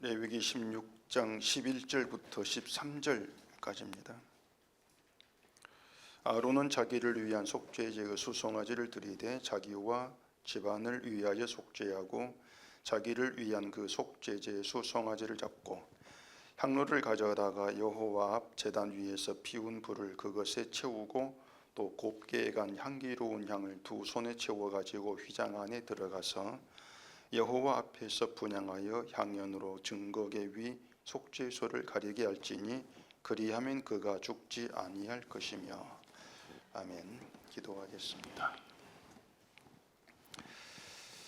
레위기 16장 11절부터 13절까지입니다. 아론은 자기를 위한 속죄제의 수송아지를 들이되 자기와 집안을 위하여 속죄하고 자기를 위한 그 속죄제의 수송아지를 잡고 향로를 가져다가 여호와 앞 제단 위에서 피운 불을 그것에 채우고 또 곱게 간 향기로운 향을 두 손에 채워 가지고 휘장 안에 들어가서 여호와 앞에서 분향하여 향연으로 증거계 위 속죄소를 가리게 할지니 그리하면 그가 죽지 아니할 것이며. 아멘. 기도하겠습니다.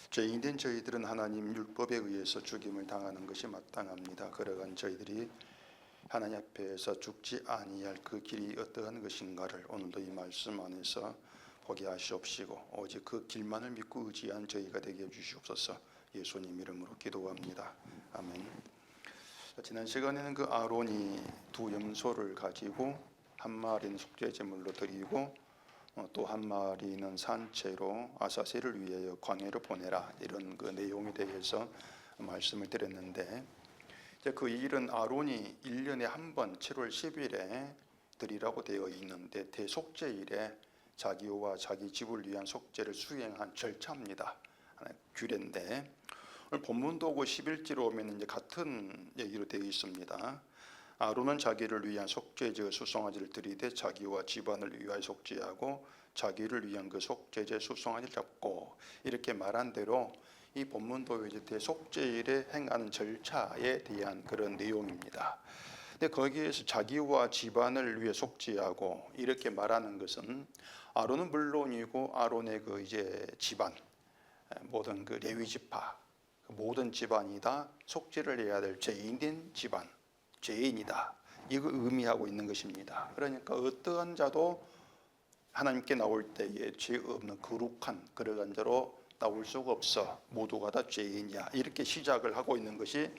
죄인된 저희들은 하나님 율법에 의해서 죽임을 당하는 것이 마땅합니다. 그러간 저희들이 하나님 앞에서 죽지 아니할 그 길이 어떠한 것인가를 오늘도 이 말씀 안에서 보게 하시옵시고 오직 그 길만을 믿고 의지한 저희가 되게 해주시옵소서. 예수님 이름으로 기도합니다. 아멘. 지난 시간에는 그 아론이 두 염소를 가지고 한 마리는 속죄제물로 드리고 또 한 마리는 산채로 아사셀을 위하여 광야로 보내라, 이런 그 내용에 대해서 말씀을 드렸는데, 이제 그 일은 아론이 1년에 한 번 7월 10일에 드리라고 되어 있는데 대속죄일에 자기와 자기 집을 위한 속죄를 수행한 절차입니다. 규례인데 오늘 본문도 그 11절로 오면 이제 같은 얘기로 되어 있습니다. 아론은 자기를 위한 속죄제 수송아지를 드리되 자기와 집안을 위하여 속죄하고 자기를 위한 그 속죄제 수송아지를 잡고, 이렇게 말한 대로 이 본문도 이제 대속죄일에 행하는 절차에 대한 그런 내용입니다. 근데 거기에서 자기와 집안을 위해 속죄하고 이렇게 말하는 것은 아론은 물론이고 아론의 그 이제 집안, 모든 그 레위 지파, 모든 집안이 다 속죄를 해야 될 죄인된 집안, 죄인이다, 이거 의미하고 있는 것입니다. 그러니까 어떠한 자도 하나님께 나올 때에 죄 없는 거룩한 그러한 자로 나올 수가 없어. 모두가 다 죄인이야. 이렇게 시작을 하고 있는 것이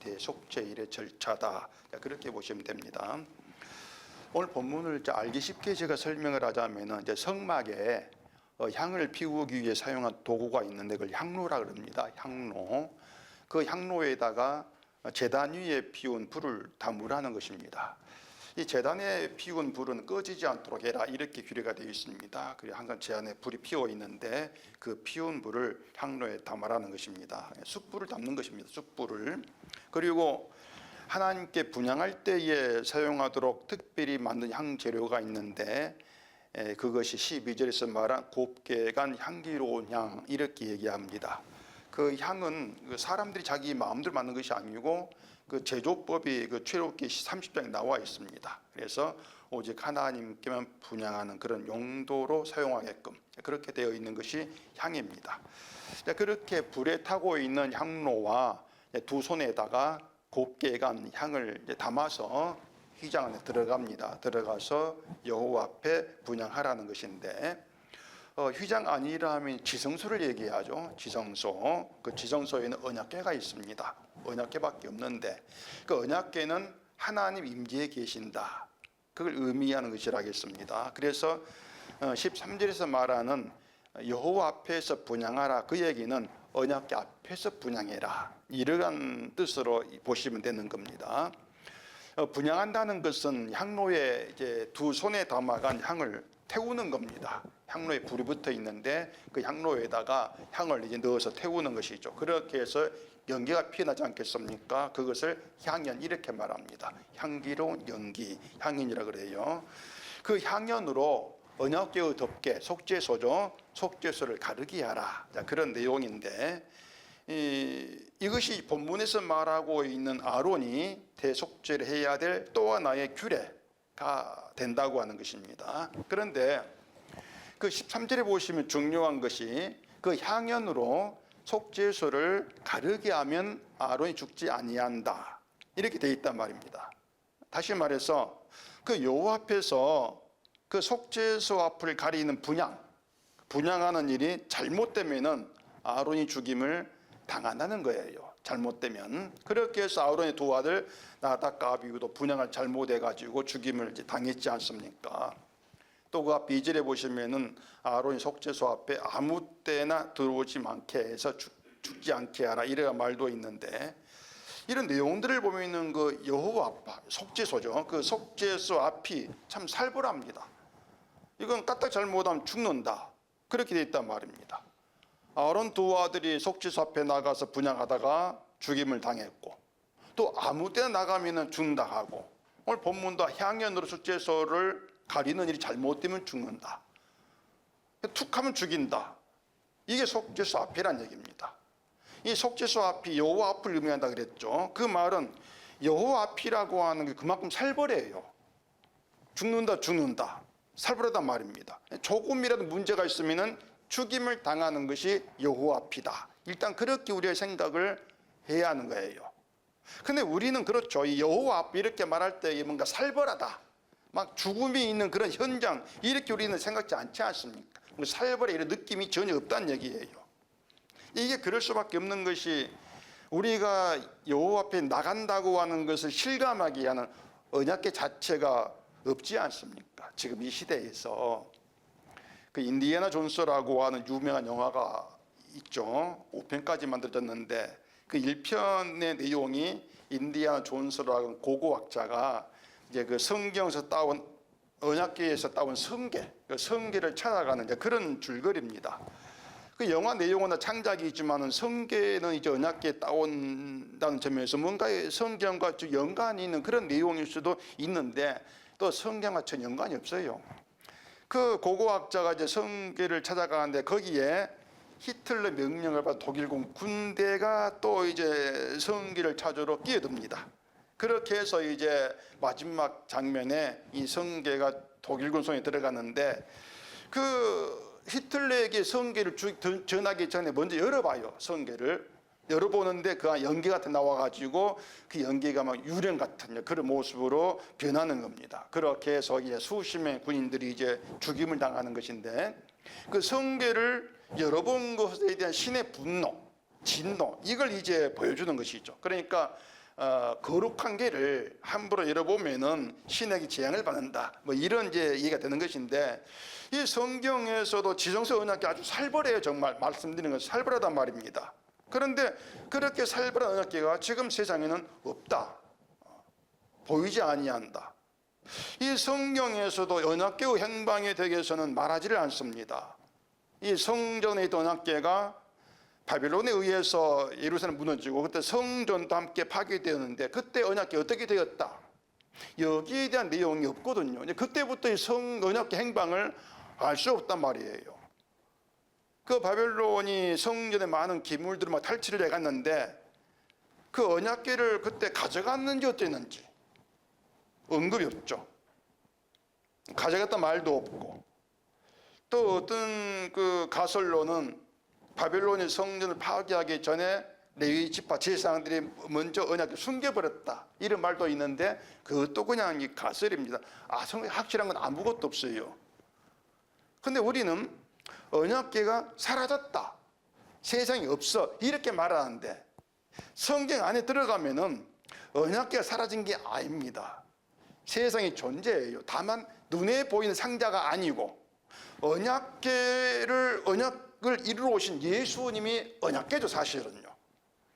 대속죄일의 절차다. 그렇게 보시면 됩니다. 오늘 본문을 알기 쉽게 제가 설명을 하자면 이제 성막에 향을 피우기 위해 사용한 도구가 있는데 그걸 향로라 그럽니다. 향로. 그 향로에다가 제단 위에 피운 불을 담으라는 것입니다. 이 제단에 피운 불은 꺼지지 않도록 해라, 이렇게 규례가 되어 있습니다. 그리고 항상 제 안에 불이 피어 있는데 그 피운 불을 향로에 담으라는 것입니다. 숯불을 담는 것입니다. 숯불을. 그리고 하나님께 분향할 때에 사용하도록 특별히 만든 향재료가 있는데 그것이 12절에서 말한 곱게 간 향기로운 향, 이렇게 얘기합니다. 그 향은 사람들이 자기 마음대로 만든 것이 아니고 그 제조법이 그 출애굽기 30장에 나와 있습니다. 그래서 오직 하나님께만 분향하는 그런 용도로 사용하게끔 그렇게 되어 있는 것이 향입니다. 그렇게 불에 타고 있는 향로와 두 손에다가 곱게 간 향을 담아서 휘장 안에 들어갑니다. 들어가서 여호와 앞에 분향하라는 것인데, 휘장 아니라 하면 지성소를 얘기하죠. 지성소. 그 지성소에는 언약궤가 있습니다. 언약궤밖에 없는데 그 언약궤는 하나님 임재에 계신다, 그걸 의미하는 것이라겠습니다. 그래서 13절에서 말하는 여호와 앞에서 분향하라, 그 얘기는 언약궤 앞에서 분향해라, 이러한 뜻으로 보시면 되는 겁니다. 분향한다는 것은 향로에 이제 두 손에 담아간 향을 태우는 겁니다. 향로에 불이 붙어 있는데 그 향로에다가 향을 이제 넣어서 태우는 것이죠. 그렇게 해서 연기가 피어나지 않겠습니까? 그것을 향연, 이렇게 말합니다. 향기로운 연기, 향연이라 그래요. 그 향연으로 언약궤의 덮개, 속죄소죠. 속죄소를 가르게 하라. 자, 그런 내용인데 이것이 본문에서 말하고 있는 아론이 대속죄를 해야 될 또 하나의 규례가 된다고 하는 것입니다. 그런데 그 13절에 보시면 중요한 것이 그 향연으로 속죄소를 가르게 하면 아론이 죽지 아니한다, 이렇게 되어 있단 말입니다. 다시 말해서 그 여호와 앞에서 그 속죄소 앞을 가리는 분향하는 일이 잘못되면은 아론이 죽임을 당한다는 거예요. 잘못되면. 그렇게 해서 아론의 두 아들 나답과 아비후도 분향을 잘못해가지고 죽임을 당했지 않습니까? 또 그 앞 2절에 보시면은 아론이 속죄소 앞에 아무 때나 들어오지 않게 해서 죽지 않게 하라, 이런 말도 있는데, 이런 내용들을 보면은 그 여호와 앞, 속죄소죠. 그 속죄소 앞이 참 살벌합니다. 이건 까딱 잘못하면 죽는다. 그렇게 돼 있단 말입니다. 아론 두 아들이 속죄소 앞에 나가서 분향하다가 죽임을 당했고, 또 아무 때나 나가면은 죽는다 하고, 오늘 본문도 향연으로 속죄소를 가리는 일이 잘못되면 죽는다. 툭하면 죽인다. 이게 속죄소 앞이란 얘기입니다. 이 속죄소 앞이 여호와 앞을 의미한다 그랬죠. 그 말은 여호와 앞이라고 하는 게 그만큼 살벌해요. 죽는다. 살벌하단 말입니다. 조금이라도 문제가 있으면은 죽임을 당하는 것이 여호와 앞이다. 일단 그렇게 우리의 생각을 해야 하는 거예요. 근데 우리는 그렇죠. 이 여호와 앞 이렇게 말할 때 뭔가 살벌하다, 막 죽음이 있는 그런 현장, 이렇게 우리는 생각지 않지 않습니까? 살벌의 이런 느낌이 전혀 없다는 얘기예요. 이게 그럴 수밖에 없는 것이, 우리가 여호와 앞에 나간다고 하는 것을 실감하게 하는 언약궤 자체가 없지 않습니까? 지금 이 시대에서. 그 인디애나 존스라고 하는 유명한 영화가 있죠. 5편까지 만들어졌는데 그 1편의 내용이 인디애나 존스라는 고고학자가 이제 그 성경에서 따온, 언약궤에서 따온 성계, 그 성계를 찾아가는 이제 그런 줄거리입니다. 그 영화 내용은 창작이 있지만은 성계는 이제 언약궤에 따온다는 점에서 뭔가 성경과 좀 연관이 있는 그런 내용일 수도 있는데, 또 성경과 전혀 연관이 없어요. 그 고고학자가 이제 성계를 찾아가는데 거기에 히틀러 명령을 받은 독일군 군대가 또 이제 성계를 찾으러 끼어듭니다. 그렇게 해서 이제 마지막 장면에 이 성계가 독일군 손에 들어가는데, 그 히틀러에게 성계를 전하기 전에 먼저 열어봐요. 성계를 열어보는데 그 연기 같은 나와가지고 그 연기가 막 유령 같은 그런 모습으로 변하는 겁니다. 그렇게 해서 이제 수십 명의 군인들이 이제 죽임을 당하는 것인데, 그 성계를 열어본 것에 대한 신의 분노, 진노, 이걸 이제 보여주는 것이죠. 그러니까 거룩한 궤를 함부로 열어보면은 신에게 재앙을 받는다, 뭐 이런 이제 얘기가 되는 것인데, 이 성경에서도 지정서 언약궤 아주 살벌해요. 정말 말씀드리는 건 살벌하단 말입니다. 그런데 그렇게 살벌한 언약궤가 지금 세상에는 없다, 보이지 아니한다. 이 성경에서도 언약궤의 행방에 대해서는 말하지를 않습니다. 이 성전에 있던 언약궤가 바벨론에 의해서 예루살렘 무너지고 그때 성전도 함께 파괴되었는데 그때 언약궤 어떻게 되었다, 여기에 대한 내용이 없거든요. 그때부터 이 언약궤 행방을 알 수 없단 말이에요. 그 바벨론이 성전에 많은 기물들을 막 탈취를 해갔는데 그 언약궤를 그때 가져갔는지 어땠는지 언급이 없죠. 가져갔다 말도 없고, 또 어떤 그 가설로는 바벨론이 성전을 파괴하기 전에 레위 지파 제사장들이 먼저 언약궤를 숨겨버렸다, 이런 말도 있는데 그것도 그냥 이 가설입니다. 확실한 건 아무것도 없어요. 근데 우리는 언약궤가 사라졌다, 세상에 없어, 이렇게 말하는데 성경 안에 들어가면은 언약궤가 사라진 게 아닙니다. 세상에 존재해요. 다만 눈에 보이는 상자가 아니고, 언약을 이루어 오신 예수님이 언약궤죠, 사실은요.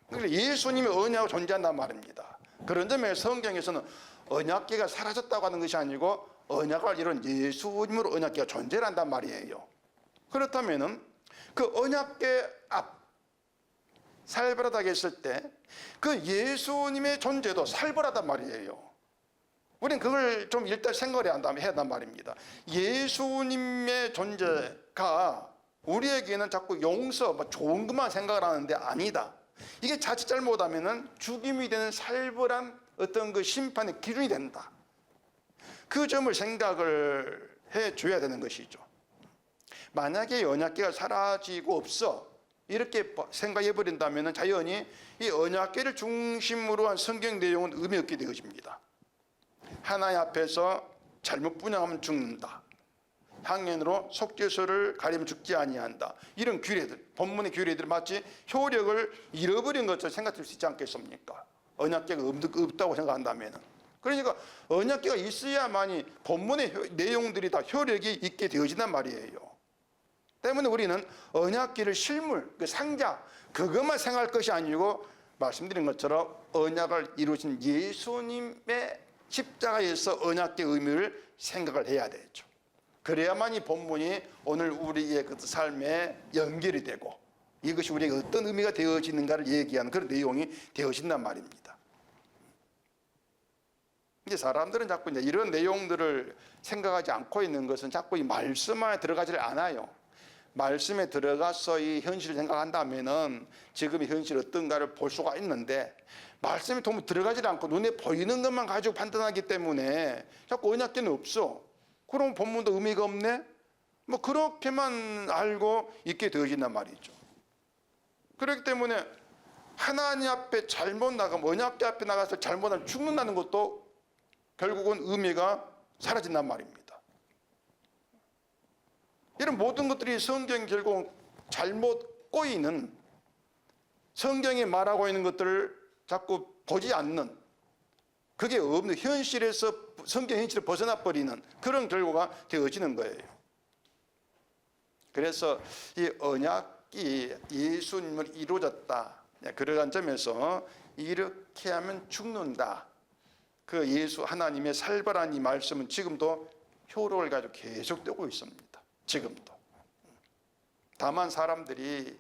그러니까 예수님이 언약으로 존재한단 말입니다. 그런 점에서 성경에서는 언약궤가 사라졌다고 하는 것이 아니고 언약을 이룬 예수님으로 언약궤가 존재를 한단 말이에요. 그렇다면은 그 언약궤 앞 살벌하다고 했을 때 그 예수님의 존재도 살벌하단 말이에요. 우리는 그걸 좀 일단 생각을 해야 한단 말입니다. 예수님의 존재가 우리에게는 자꾸 용서, 좋은 것만 생각을 하는데 아니다. 이게 자칫 잘못하면은 죽임이 되는 살벌한 어떤 그 심판의 기준이 된다. 그 점을 생각을 해줘야 되는 것이죠. 만약에 언약궤가 사라지고 없어, 이렇게 생각해 버린다면 자연히 이 언약궤를 중심으로 한 성경 내용은 의미 없게 되어집니다. 하나님 앞에서 잘못 분향하면 죽는다, 향연으로 속죄소를 가리면 죽지 아니한다, 이런 규례들, 본문의 규례들 마치 효력을 잃어버린 것처럼 생각될 수 있지 않겠습니까? 언약궤가 없다고 생각한다면. 그러니까 언약궤가 있어야만이 본문의 내용들이 다 효력이 있게 되어진단 말이에요. 때문에 우리는 언약궤를 실물, 그 상자, 그것만 생각할 것이 아니고 말씀드린 것처럼 언약을 이루신 예수님의 십자가에서 언약의 의미를 생각을 해야 되죠. 그래야만 이 본문이 오늘 우리의 그 삶에 연결이 되고 이것이 우리에게 어떤 의미가 되어지는가를 얘기하는 그런 내용이 되어진단 말입니다. 이제 사람들은 자꾸 이제 이런 내용들을 생각하지 않고 있는 것은 자꾸 이 말씀 안에 들어가지를 않아요. 말씀에 들어가서 이 현실을 생각한다면은 지금의 현실이 어떤가를 볼 수가 있는데 말씀에 도무 들어가지 않고 눈에 보이는 것만 가지고 판단하기 때문에 자꾸 언약궤는 없어. 그럼 본문도 의미가 없네? 뭐 그렇게만 알고 있게 되어진단 말이죠. 그렇기 때문에 하나님 앞에 잘못 나가면 언약궤 앞에 나가서 잘못하면 죽는다는 것도 결국은 의미가 사라진단 말입니다. 이런 모든 것들이 성경 결국 잘못 꼬이는 성경이 말하고 있는 것들을 자꾸 보지 않는 그게 없는 현실에서 성경 현실을 벗어나 버리는 그런 결과가 되어지는 거예요. 그래서 이 언약이 예수님을 이루어졌다. 그러한 점에서 이렇게 하면 죽는다. 그 예수 하나님의 살벌한 이 말씀은 지금도 효력을 가지고 계속되고 있습니다. 지금도. 다만 사람들이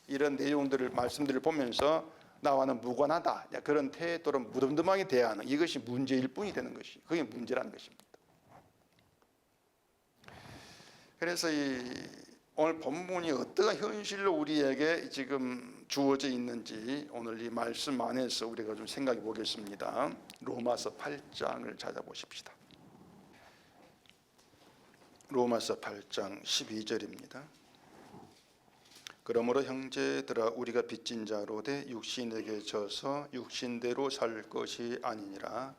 이런 내용들을 말씀들을 보면서 나와는 무관하다 그런 태도로 무덤덤하게 대하는 이것이 문제일 뿐이 되는 것이 그게 문제라는 것입니다. 그래서 오늘 본문이 어떠한 현실로 우리에게 지금 주어져 있는지 오늘 이 말씀 안에서 우리가 좀 생각해 보겠습니다. 로마서 8장을 찾아보십시다. 로마서 8장 12절입니다. 그러므로 형제들아 우리가 빚진 자로 돼 육신에게 져서 육신대로 살 것이 아니니라.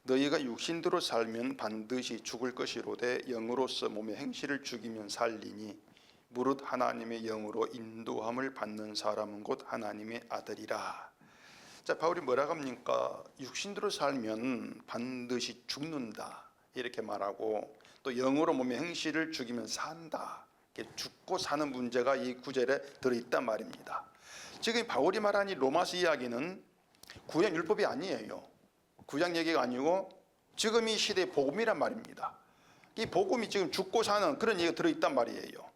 너희가 육신대로 살면 반드시 죽을 것이로되 영으로서 몸의 행실을 죽이면 살리니 무릇 하나님의 영으로 인도함을 받는 사람은 곧 하나님의 아들이라. 자, 바울이 뭐라고 합니까? 육신대로 살면 반드시 죽는다 이렇게 말하고 또 영으로 몸의 행실을 죽이면 산다. 죽고 사는 문제가 이 구절에 들어있단 말입니다. 지금 바울이 말한 이 로마서 이야기는 구약 율법이 아니에요. 구약 얘기가 아니고 지금 이 시대의 복음이란 말입니다. 이 복음이 지금 죽고 사는 그런 얘기가 들어있단 말이에요.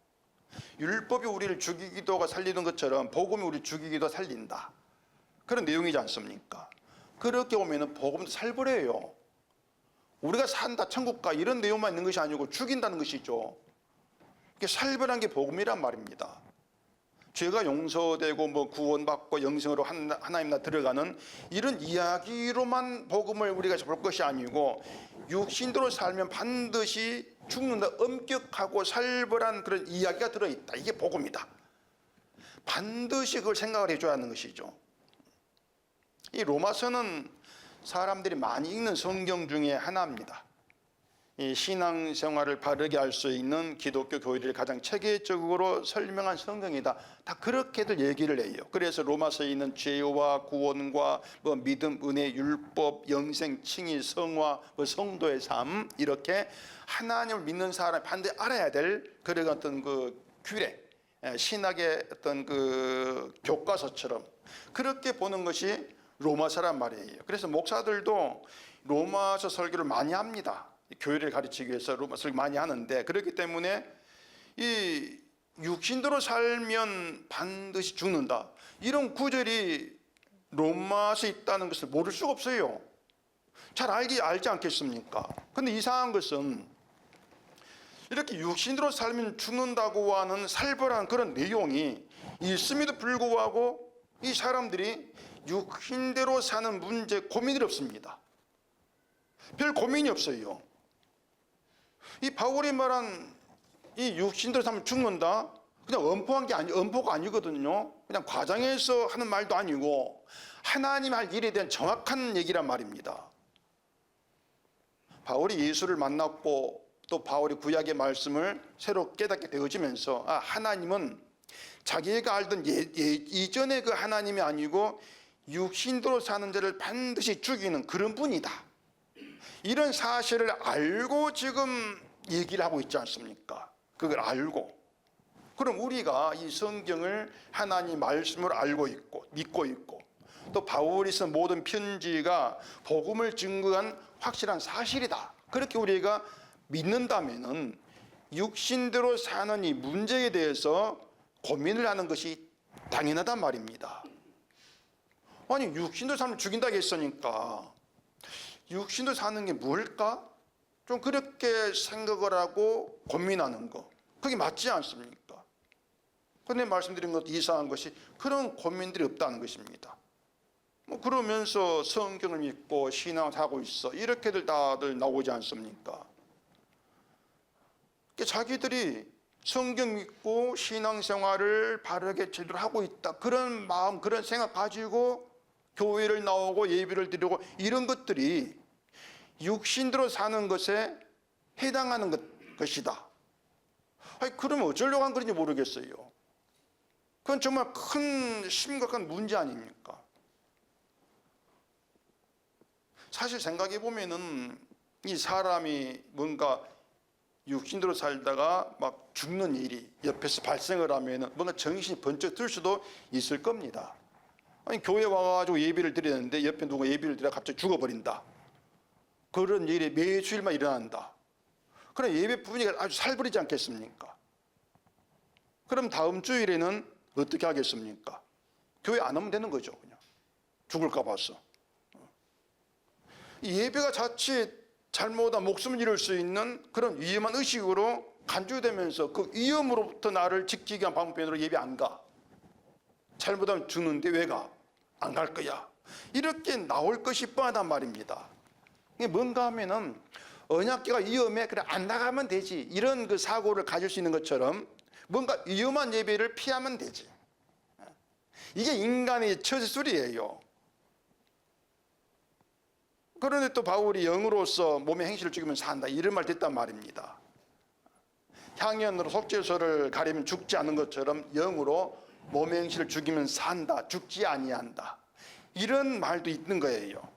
율법이 우리를 죽이기도 살리는 것처럼 복음이 우리를 죽이기도 살린다. 그런 내용이지 않습니까? 그렇게 보면 복음도 살벌해요. 우리가 산다, 천국 가 이런 내용만 있는 것이 아니고 죽인다는 것이죠. 살벌한 게 복음이란 말입니다. 죄가 용서되고 뭐 구원받고 영생으로 하나님 나라 들어가는 이런 이야기로만 복음을 우리가 볼 것이 아니고 육신대로 살면 반드시 죽는다 엄격하고 살벌한 그런 이야기가 들어있다. 이게 복음이다. 반드시 그걸 생각을 해줘야 하는 것이죠. 이 로마서는 사람들이 많이 읽는 성경 중에 하나입니다. 이 신앙생활을 바르게 할 수 있는 기독교 교리를 가장 체계적으로 설명한 성경이다. 다 그렇게들 얘기를 해요. 그래서 로마서에 있는 죄와 구원과 뭐 믿음, 은혜, 율법, 영생, 칭의, 성화, 뭐 성도의 삶 이렇게 하나님을 믿는 사람이 반드시 알아야 될 그런 어떤 그 규례, 신학의 어떤 그 교과서처럼 그렇게 보는 것이 로마서란 말이에요. 그래서 목사들도 로마서 설교를 많이 합니다. 교회를 가르치기 위해서 로마서를 많이 하는데 그렇기 때문에 이 육신대로 살면 반드시 죽는다 이런 구절이 로마서에 있다는 것을 모를 수가 없어요. 잘 알지 않겠습니까? 근데 이상한 것은 이렇게 육신대로 살면 죽는다고 하는 살벌한 그런 내용이 있음에도 불구하고 이 사람들이 육신대로 사는 문제 고민이 없습니다. 별 고민이 없어요. 이 바울이 말한 이 육신대로 살면 죽는다 그냥 엄포가 아니거든요. 그냥 과장해서 하는 말도 아니고 하나님 할 일에 대한 정확한 얘기란 말입니다. 바울이 예수를 만났고 또 바울이 구약의 말씀을 새로 깨닫게 되어지면서 하나님은 자기가 알던 이전의 그 하나님이 아니고 육신대로 사는 자를 반드시 죽이는 그런 분이다. 이런 사실을 알고 지금 얘기를 하고 있지 않습니까? 그걸 알고 그럼 우리가 이 성경을 하나님 말씀을 알고 있고 믿고 있고 또 바울이 쓴 모든 편지가 복음을 증거한 확실한 사실이다. 그렇게 우리가 믿는다면은 육신대로 사는 이 문제에 대해서 고민을 하는 것이 당연하단 말입니다. 아니 육신도 사람을 죽인다고 했으니까 육신도 사는 게 뭘까? 좀 그렇게 생각을 하고 고민하는 거, 그게 맞지 않습니까? 그런데 말씀드린 것 이상한 것이 그런 고민들이 없다는 것입니다. 뭐 그러면서 성경을 믿고 신앙하고 있어 이렇게들 다들 나오지 않습니까? 자기들이 성경 믿고 신앙생활을 바르게 제대로 하고 있다, 그런 마음, 그런 생각 가지고 교회를 나오고 예배를 드리고 이런 것들이 육신대로 사는 것에 해당하는 것이다. 아니, 그러면 어쩌려고 한 건지 모르겠어요. 그건 정말 큰 심각한 문제 아닙니까? 사실 생각해 보면은 이 사람이 뭔가 육신대로 살다가 막 죽는 일이 옆에서 발생을 하면은 뭔가 정신이 번쩍 들 수도 있을 겁니다. 아니 교회 와가지고 예배를 드리는데 옆에 누가 예배를 드려 갑자기 죽어버린다. 그런 일이 매주일만 일어난다. 그럼 예배 분위기가 아주 살벌이지 않겠습니까? 그럼 다음 주일에는 어떻게 하겠습니까? 교회 안 오면 되는 거죠. 그냥 죽을까 봐서. 이 예배가 자칫 잘못하면 목숨을 잃을 수 있는 그런 위험한 의식으로 간주되면서 그 위험으로부터 나를 지키기 위한 방법으로 예배 안 가. 잘못하면 죽는데 왜 가? 안 갈 거야. 이렇게 나올 것이 뻔하단 말입니다. 이게 뭔가 하면은 언약궤가 위험해, 그래 안 나가면 되지, 이런 그 사고를 가질 수 있는 것처럼 뭔가 위험한 예배를 피하면 되지. 이게 인간의 처세술이에요. 그런데 또 바울이 영으로서 몸의 행실을 죽이면 산다, 이런 말 됐단 말입니다. 향연으로 속죄소를 가리면 죽지 않은 것처럼 영으로 몸의 행실을 죽이면 산다, 죽지 아니한다, 이런 말도 있는 거예요.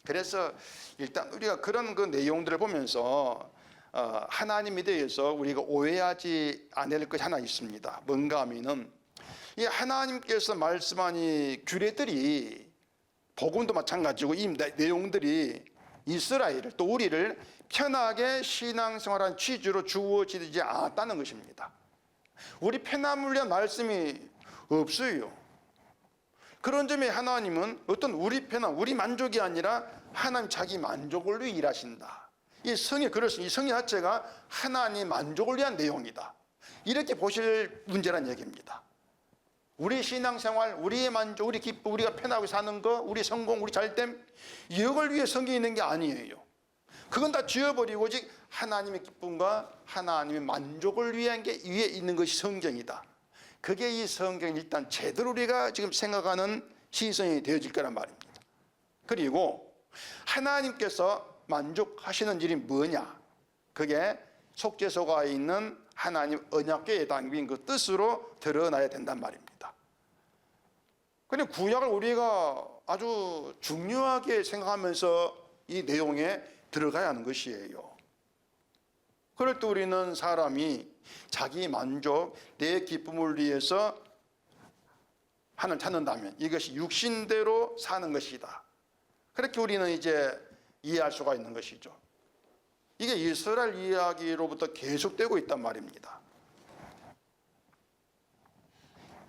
그래서 일단 우리가 그런 그 내용들을 보면서 하나님에 대해서 우리가 오해하지 않을 것이 하나 있습니다. 뭔가 하면은 이 하나님께서 말씀한 이 규례들이, 복음도 마찬가지고 이 내용들이 이스라엘을, 또 우리를 편하게 신앙생활한 취지로 주어지지 않았다는 것입니다. 우리 편함을 위한 말씀이 없어요. 그런 점에 하나님은 어떤 우리 편함, 우리 만족이 아니라 하나님 자기 만족을 위해 일하신다. 이 성이 그렇습니다. 이 성의 자체가 하나님 만족을 위한 내용이다. 이렇게 보실 문제란 얘기입니다. 우리 신앙생활, 우리의 만족, 우리 기쁨, 우리가 편하게 사는 거, 우리 성공, 우리 잘됨, 이걸 위해 성경이 있는 게 아니에요. 그건 다 지워버리고 오직 하나님의 기쁨과 하나님의 만족을 위한 게 위에 있는 것이 성경이다. 그게 이 성경이 일단 제대로 우리가 지금 생각하는 시선이 되어질 거란 말입니다. 그리고 하나님께서 만족하시는 일이 뭐냐? 그게 속죄소가 있는 하나님 언약궤에 담긴 그 뜻으로 드러나야 된단 말입니다. 그런데 구약을 우리가 아주 중요하게 생각하면서 이 내용에 들어가야 하는 것이에요. 그럴 때 우리는 사람이 자기 만족, 내 기쁨을 위해서 하나님을 찾는다면 이것이 육신대로 사는 것이다. 그렇게 우리는 이제 이해할 수가 있는 것이죠. 이게 이스라엘 이야기로부터 계속되고 있단 말입니다.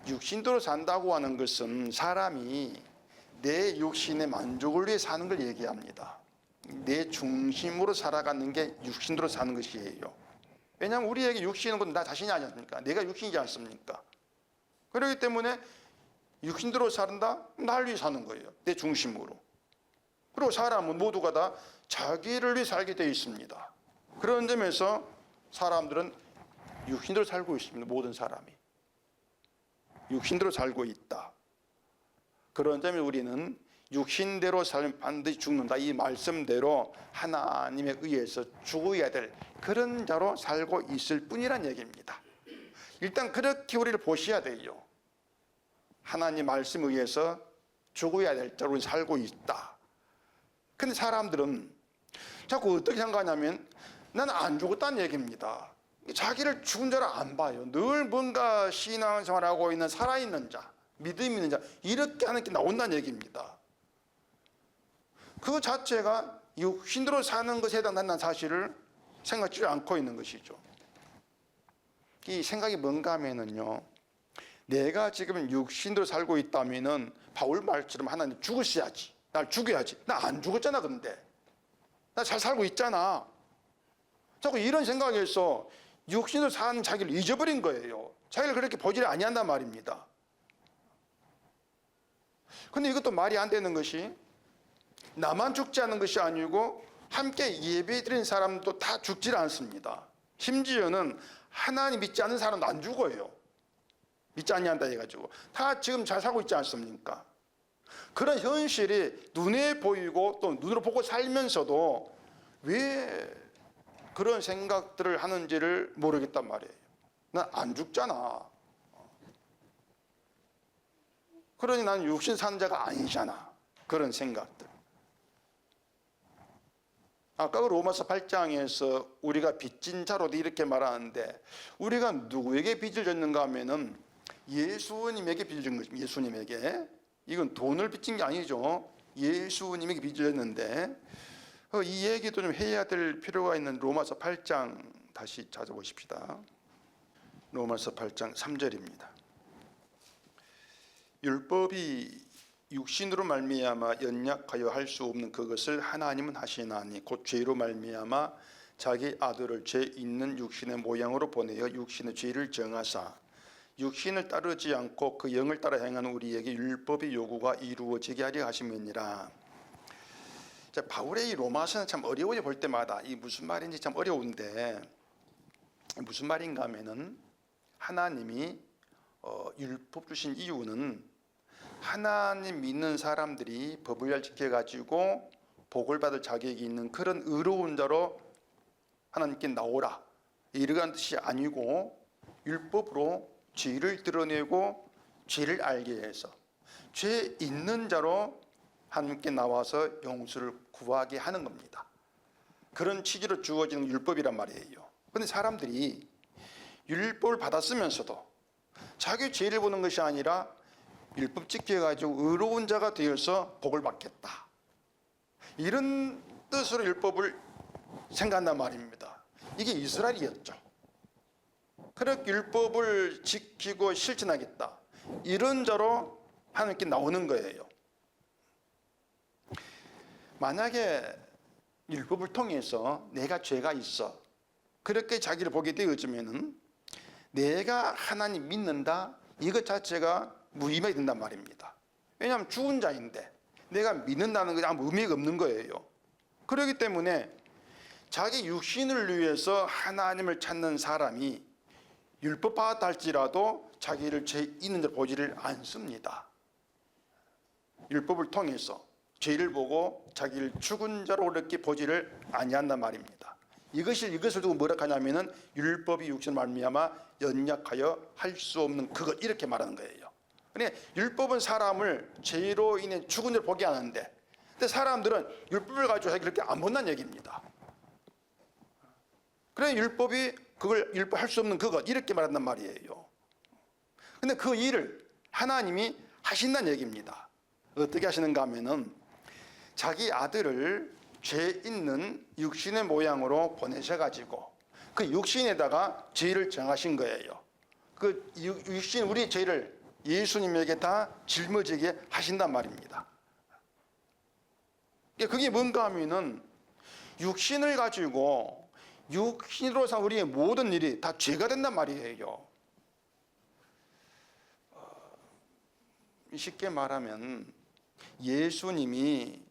육신대로 산다고 하는 것은 사람이 내 육신의 만족을 위해 사는 걸 얘기합니다. 내 중심으로 살아가는 게 육신대로 사는 것이에요. 왜냐하면 우리에게 육신은 건 나 자신이 아니지 않습니까? 내가 육신이지 않습니까? 그렇기 때문에 육신대로 산다? 날 위해 사는 거예요. 내 중심으로. 그리고 사람은 모두가 다 자기를 위해 살게 되어 있습니다. 그런 점에서 사람들은 육신대로 살고 있습니다. 모든 사람이 육신대로 살고 있다. 그런 점에 우리는 육신대로 살면 반드시 죽는다, 이 말씀대로 하나님에 의해서 죽어야 될 그런 자로 살고 있을 뿐이란 얘기입니다. 일단 그렇게 우리를 보셔야 돼요. 하나님 말씀에 의해서 죽어야 될 자로 살고 있다. 근데 사람들은 자꾸 어떻게 생각하냐면 나는 안 죽었다는 얘기입니다. 자기를 죽은 자로 안 봐요. 늘 뭔가 신앙생활하고 있는 살아있는 자, 믿음이 있는 자, 이렇게 하는 게 나온다는 얘기입니다. 그 자체가 육신으로 사는 것에 해당한다는 사실을 생각지 않고 있는 것이죠. 이 생각이 뭔가 하면은요, 내가 지금 육신으로 살고 있다면은 바울 말처럼 하나님 죽으셔야지, 날 죽여야지. 나 안 죽었잖아. 근데 나 잘 살고 있잖아. 자꾸 이런 생각에서 육신으로 사는 자기를 잊어버린 거예요. 자기를 그렇게 보지를 아니한단 말입니다. 근데 이것도 말이 안 되는 것이, 나만 죽지 않은 것이 아니고 함께 예배드린 사람도 다 죽질 않습니다. 심지어는 하나님 믿지 않는 사람도 안 죽어요. 믿지 않는다 해가지고 다 지금 잘 살고 있지 않습니까? 그런 현실이 눈에 보이고 또 눈으로 보고 살면서도 왜 그런 생각들을 하는지를 모르겠단 말이에요. 난 안 죽잖아. 그러니 나는 육신 사는 자가 아니잖아. 그런 생각들. 아까 그 로마서 8장에서 우리가 빚진 자로도 이렇게 말하는데, 우리가 누구에게 빚을 졌는가 하면은 예수님에게 빚을 진 것입니다. 예수님에게. 이건 돈을 빚진 게 아니죠. 예수님에게 빚을 졌는데, 이 얘기도 좀 해야 될 필요가 있는 로마서 8장 다시 찾아보십시다. 로마서 8장 3절입니다. 율법이 육신으로 말미암아 연약하여 할 수 없는 그것을 하나님은 하시나니 곧 죄로 말미암아 자기 아들을 죄 있는 육신의 모양으로 보내어 육신의 죄를 정하사 육신을 따르지 않고 그 영을 따라 행하는 우리에게 율법의 요구가 이루어지게 하려 하심이니라. 자, 바울의 이 로마서는 참 어려워요. 볼 때마다 이 무슨 말인지 참 어려운데, 무슨 말인가 하면은 하나님이 율법 주신 이유는 하나님 믿는 사람들이 법을 잘 지켜가지고 복을 받을 자격이 있는 그런 의로운 자로 하나님께 나오라, 이러한 뜻이 아니고, 율법으로 죄를 드러내고 죄를 알게 해서 죄 있는 자로 하나님께 나와서 용서를 구하게 하는 겁니다. 그런 취지로 주어지는 율법이란 말이에요. 그런데 사람들이 율법을 받았으면서도 자기 죄를 보는 것이 아니라 율법 지켜가지고 의로운 자가 되어서 복을 받겠다, 이런 뜻으로 율법을 생각한단 말입니다. 이게 이스라엘이었죠. 그렇게 율법을 지키고 실천하겠다, 이런 자로 하나님께 나오는 거예요. 만약에 율법을 통해서 내가 죄가 있어, 그렇게 자기를 보게 되어지면은 내가 하나님 믿는다, 이것 자체가 무의미하게 된단 말입니다. 왜냐하면 죽은 자인데 내가 믿는다는 것이 아무 의미가 없는 거예요. 그렇기 때문에 자기 육신을 위해서 하나님을 찾는 사람이 율법 받았다 할지라도 자기를 죄 있는 자 보지를 않습니다. 율법을 통해서 죄를 보고 자기를 죽은 자로 이렇게 보지를 아니한단 말입니다. 이것을 두고 뭐라 하냐면은 율법이 육신 말미암아 연약하여 할 수 없는 그것, 이렇게 말하는 거예요. 그러니까 율법은 사람을 죄로 인해 죽은 자를 보게 하는데, 근데 사람들은 율법을 가지고 자기 그렇게 안 본다는 얘기입니다. 그래 율법이 그걸 율법 할 수 없는 그것, 이렇게 말한단 말이에요. 근데 그 일을 하나님이 하신다는 얘기입니다. 어떻게 하시는가 하면은 자기 아들을 죄 있는 육신의 모양으로 보내셔가지고 그 육신에다가 죄를 정하신 거예요. 그 육신, 우리의 죄를 예수님에게 다 짊어지게 하신단 말입니다. 그게 뭔가 하면은 육신을 가지고 육신으로 산 우리의 모든 일이 다 죄가 된단 말이에요. 쉽게 말하면 예수님이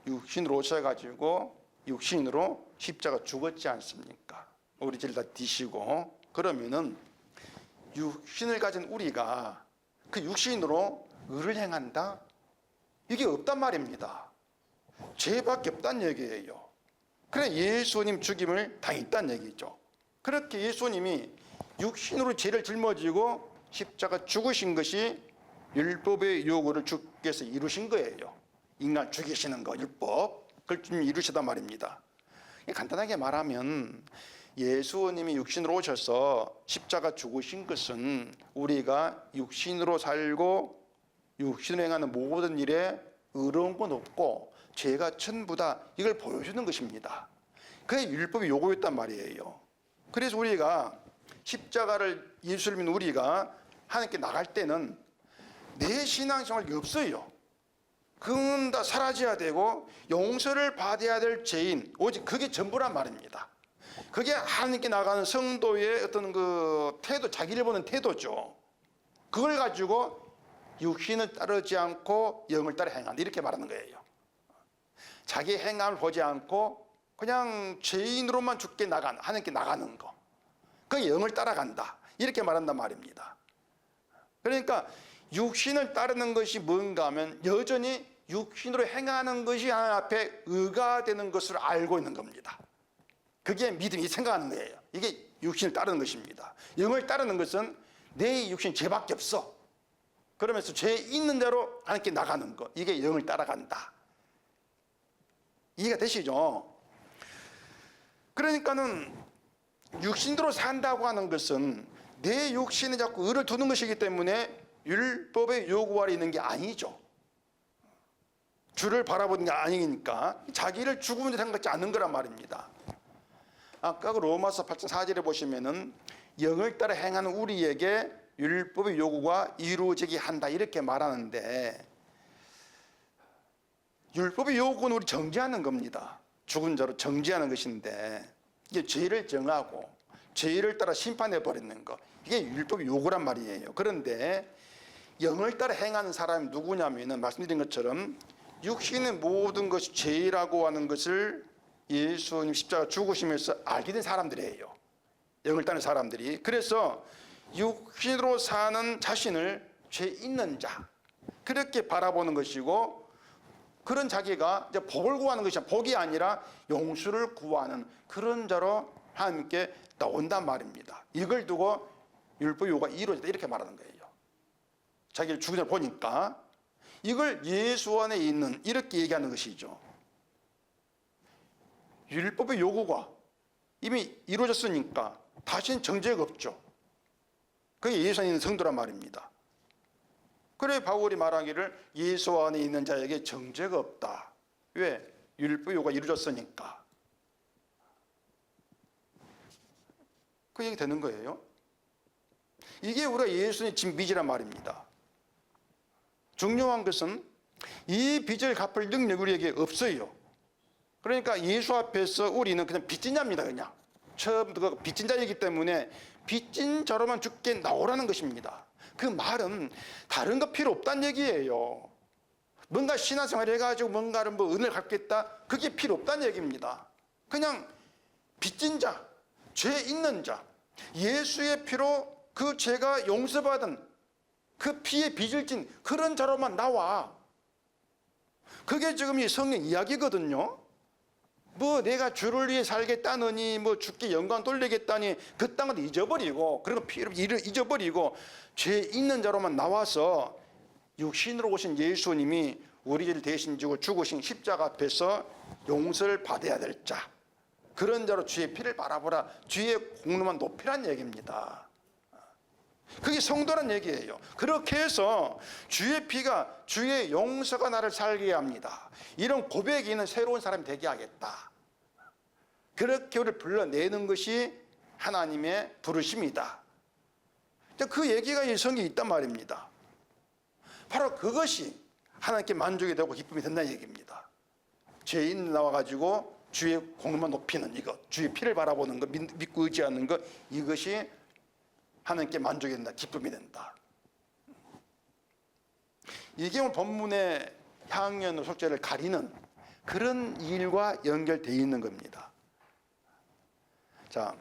육신으로 오셔가지고 육신으로 십자가 죽었지 않습니까? 우리 죄를 다 지시고. 그러면은 육신을 가진 우리가 그 육신으로 의를 행한다? 이게 없단 말입니다. 죄밖에 없다는 얘기예요. 그래 예수님 죽임을 당했다는 얘기죠. 그렇게 예수님이 육신으로 죄를 짊어지고 십자가 죽으신 것이 율법의 요구를 주께서 이루신 거예요. 인간 죽이시는 거, 율법, 그걸 좀 이루시단 말입니다. 간단하게 말하면 예수님이 육신으로 오셔서 십자가 죽으신 것은 우리가 육신으로 살고 육신으로 행하는 모든 일에 의로운 건 없고 죄가 전부 다 이걸 보여주는 것입니다. 그게 율법이 요구였단 말이에요. 그래서 우리가 십자가를 예수를 믿는 우리가 하나님께 나갈 때는 내 신앙생활이 없어요. 그건 다 사라져야 되고 용서를 받아야 될 죄인 오직 그게 전부란 말입니다. 그게 하나님께 나가는 성도의 어떤 그 태도, 자기를 보는 태도죠. 그걸 가지고 육신을 따르지 않고 영을 따라 행한다 이렇게 말하는 거예요. 자기 행함을 보지 않고 그냥 죄인으로만 죽게 나가는, 하나님께 나가는 거, 그게 영을 따라간다 이렇게 말한단 말입니다. 그러니까 육신을 따르는 것이 뭔가 하면 여전히 육신으로 행하는 것이 하나님 앞에 의가 되는 것을 알고 있는 겁니다. 그게 믿음이 생각하는 거예요. 이게 육신을 따르는 것입니다. 영을 따르는 것은 내 육신 죄밖에 없어. 그러면서 죄 있는 대로 하나님께 나가는 것, 이게 영을 따라간다. 이해가 되시죠? 그러니까는 육신으로 산다고 하는 것은 내 육신에 자꾸 의를 두는 것이기 때문에 율법의 요구 아래 있는 게 아니죠. 주를 바라보는 게 아니니까 자기를 죽음으로 생각하지 않는 거란 말입니다. 아까 그 로마서 8장 4절에 보시면은 영을 따라 행하는 우리에게 율법의 요구가 이루어지게 한다 이렇게 말하는데, 율법의 요구는 우리 정죄하는 겁니다. 죽은 자로 정죄하는 것인데 이게 죄를 정하고 죄를 따라 심판해 버리는 것, 이게 율법의 요구란 말이에요. 그런데 영을 따라 행하는 사람이 누구냐면은 말씀드린 것처럼 육신의 모든 것이 죄라고 하는 것을 예수님 십자가 죽으시면서 알게 된 사람들이에요. 영을 따르는 사람들이. 그래서 육신으로 사는 자신을 죄 있는 자 그렇게 바라보는 것이고, 그런 자기가 이제 복을 구하는 것이 복이 아니라 용서를 구하는 그런 자로 하나님께 나온단 말입니다. 이걸 두고 율법 요구가 이루어졌다 이렇게 말하는 거예요. 자기를 죽은 자 보니까 이걸 예수 안에 있는 이렇게 얘기하는 것이죠. 율법의 요구가 이미 이루어졌으니까 다시는 정죄가 없죠. 그게 예수 안에 있는 성도란 말입니다. 그래 바울이 말하기를 예수 안에 있는 자에게 정죄가 없다. 왜? 율법 요구가 이루어졌으니까. 그 얘기 되는 거예요. 이게 우리가 예수님 진 빚이란 말입니다. 중요한 것은 이 빚을 갚을 능력이 우리에게 없어요. 그러니까 예수 앞에서 우리는 그냥 빚진 자입니다. 그냥 처음부터 빚진 자이기 때문에 빚진 자로만 죽게 나오라는 것입니다. 그 말은 다른 거 필요 없다는 얘기예요. 뭔가 신앙생활 해가지고 뭔가를 뭐 은혜를 갚겠다, 그게 필요 없다는 얘기입니다. 그냥 빚진 자, 죄 있는 자, 예수의 피로 그 죄가 용서받은 그 피에 빚을 진 그런 자로만 나와. 그게 지금 이 성경 이야기거든요. 뭐 내가 주를 위해 살겠다느니 뭐 주께 영광 돌리겠다니 그 땅을 잊어버리고, 그리고 피를 잊어버리고 죄 있는 자로만 나와서 육신으로 오신 예수님이 우리를 대신 지고 죽으신 십자가 앞에서 용서를 받아야 될 자, 그런 자로 주의 피를 바라보라, 주의 공로만 높이란 얘기입니다. 그게 성도란 얘기예요. 그렇게 해서 주의 피가, 주의 용서가 나를 살게 합니다. 이런 고백이 있는 새로운 사람이 되게 하겠다. 그렇게 우리를 불러내는 것이 하나님의 부르심이다. 그 얘기가 이 성경에 있단 말입니다. 바로 그것이 하나님께 만족이 되고 기쁨이 된다는 얘기입니다. 죄인 나와가지고 주의 공로만 높이는 이것, 주의 피를 바라보는 것, 믿고 의지하는 것, 이것이 하나님께 만족이 된다, 기쁨이 된다. 이게 오늘 본문의 향연 속죄를 가리는 그런 일과 연결되어 있는 겁니다. 자,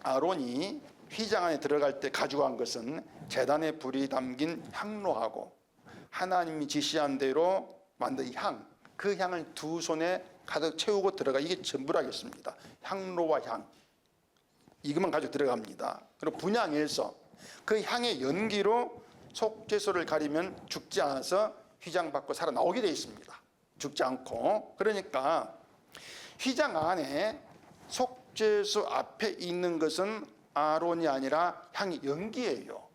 아론이 휘장 안에 들어갈 때 가져간 것은 제단에 불이 담긴 향로하고 하나님이 지시한 대로 만든 향, 그 향을 두 손에 가득 채우고 들어가, 이게 전부라겠습니다. 향로와 향, 이것만 가지고 들어갑니다. 그리고 분향해서 그 향의 연기로 속죄소를 가리면 죽지 않아서 휘장 밖으로 살아나오게 되어 있습니다. 죽지 않고. 그러니까 휘장 안에 속죄소 앞에 있는 것은 아론이 아니라 향이 연기예요.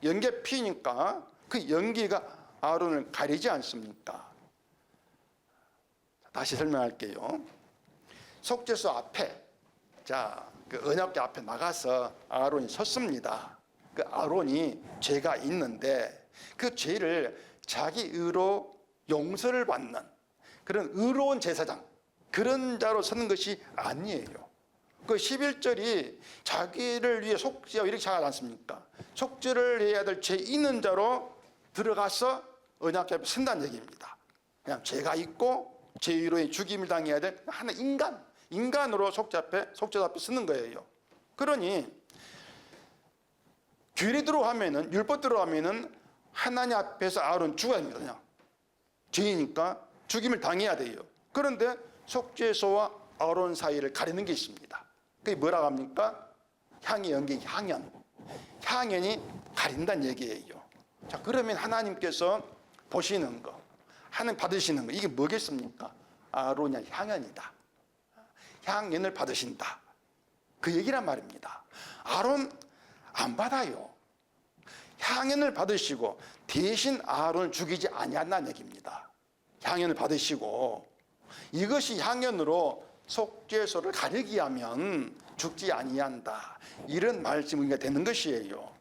연기에 피니까 그 연기가 아론을 가리지 않습니까? 다시 설명할게요. 속죄소 앞에, 그 언약궤 앞에 나가서 아론이 섰습니다. 그 아론이 죄가 있는데 그 죄를 자기 의로 용서를 받는 그런 의로운 제사장, 그런 자로 서는 것이 아니에요. 그 11절이 자기를 위해 속죄하고 이렇게 시작하지 않습니까? 속죄를 해야 될 죄 있는 자로 들어가서 언약궤 앞에 선다는 얘기입니다. 그냥 죄가 있고 죄의로 죽임을 당해야 될 하나 인간으로 속죄소 앞에 서는 거예요. 그러니 규례대로 하면은, 율법대로 하면은 하나님 앞에서 아론 죽어야 됩니다. 그냥 죄이니까 죽임을 당해야 돼요. 그런데 속죄소와 아론 사이를 가리는 게 있습니다. 그게 뭐라고 합니까? 향의 연기, 향연이 가린다는 얘기예요. 자, 그러면 하나님께서 보시는 거, 하나님 받으시는 거, 이게 뭐겠습니까? 아론의 향연이다. 향연을 받으신다. 그 얘기란 말입니다. 아론 안 받아요. 향연을 받으시고 대신 아론을 죽이지 아니한다는 얘기입니다. 향연을 받으시고 이것이 향연으로 속죄소를 가리기 하면 죽지 아니한다. 이런 말씀이 되는 것이에요.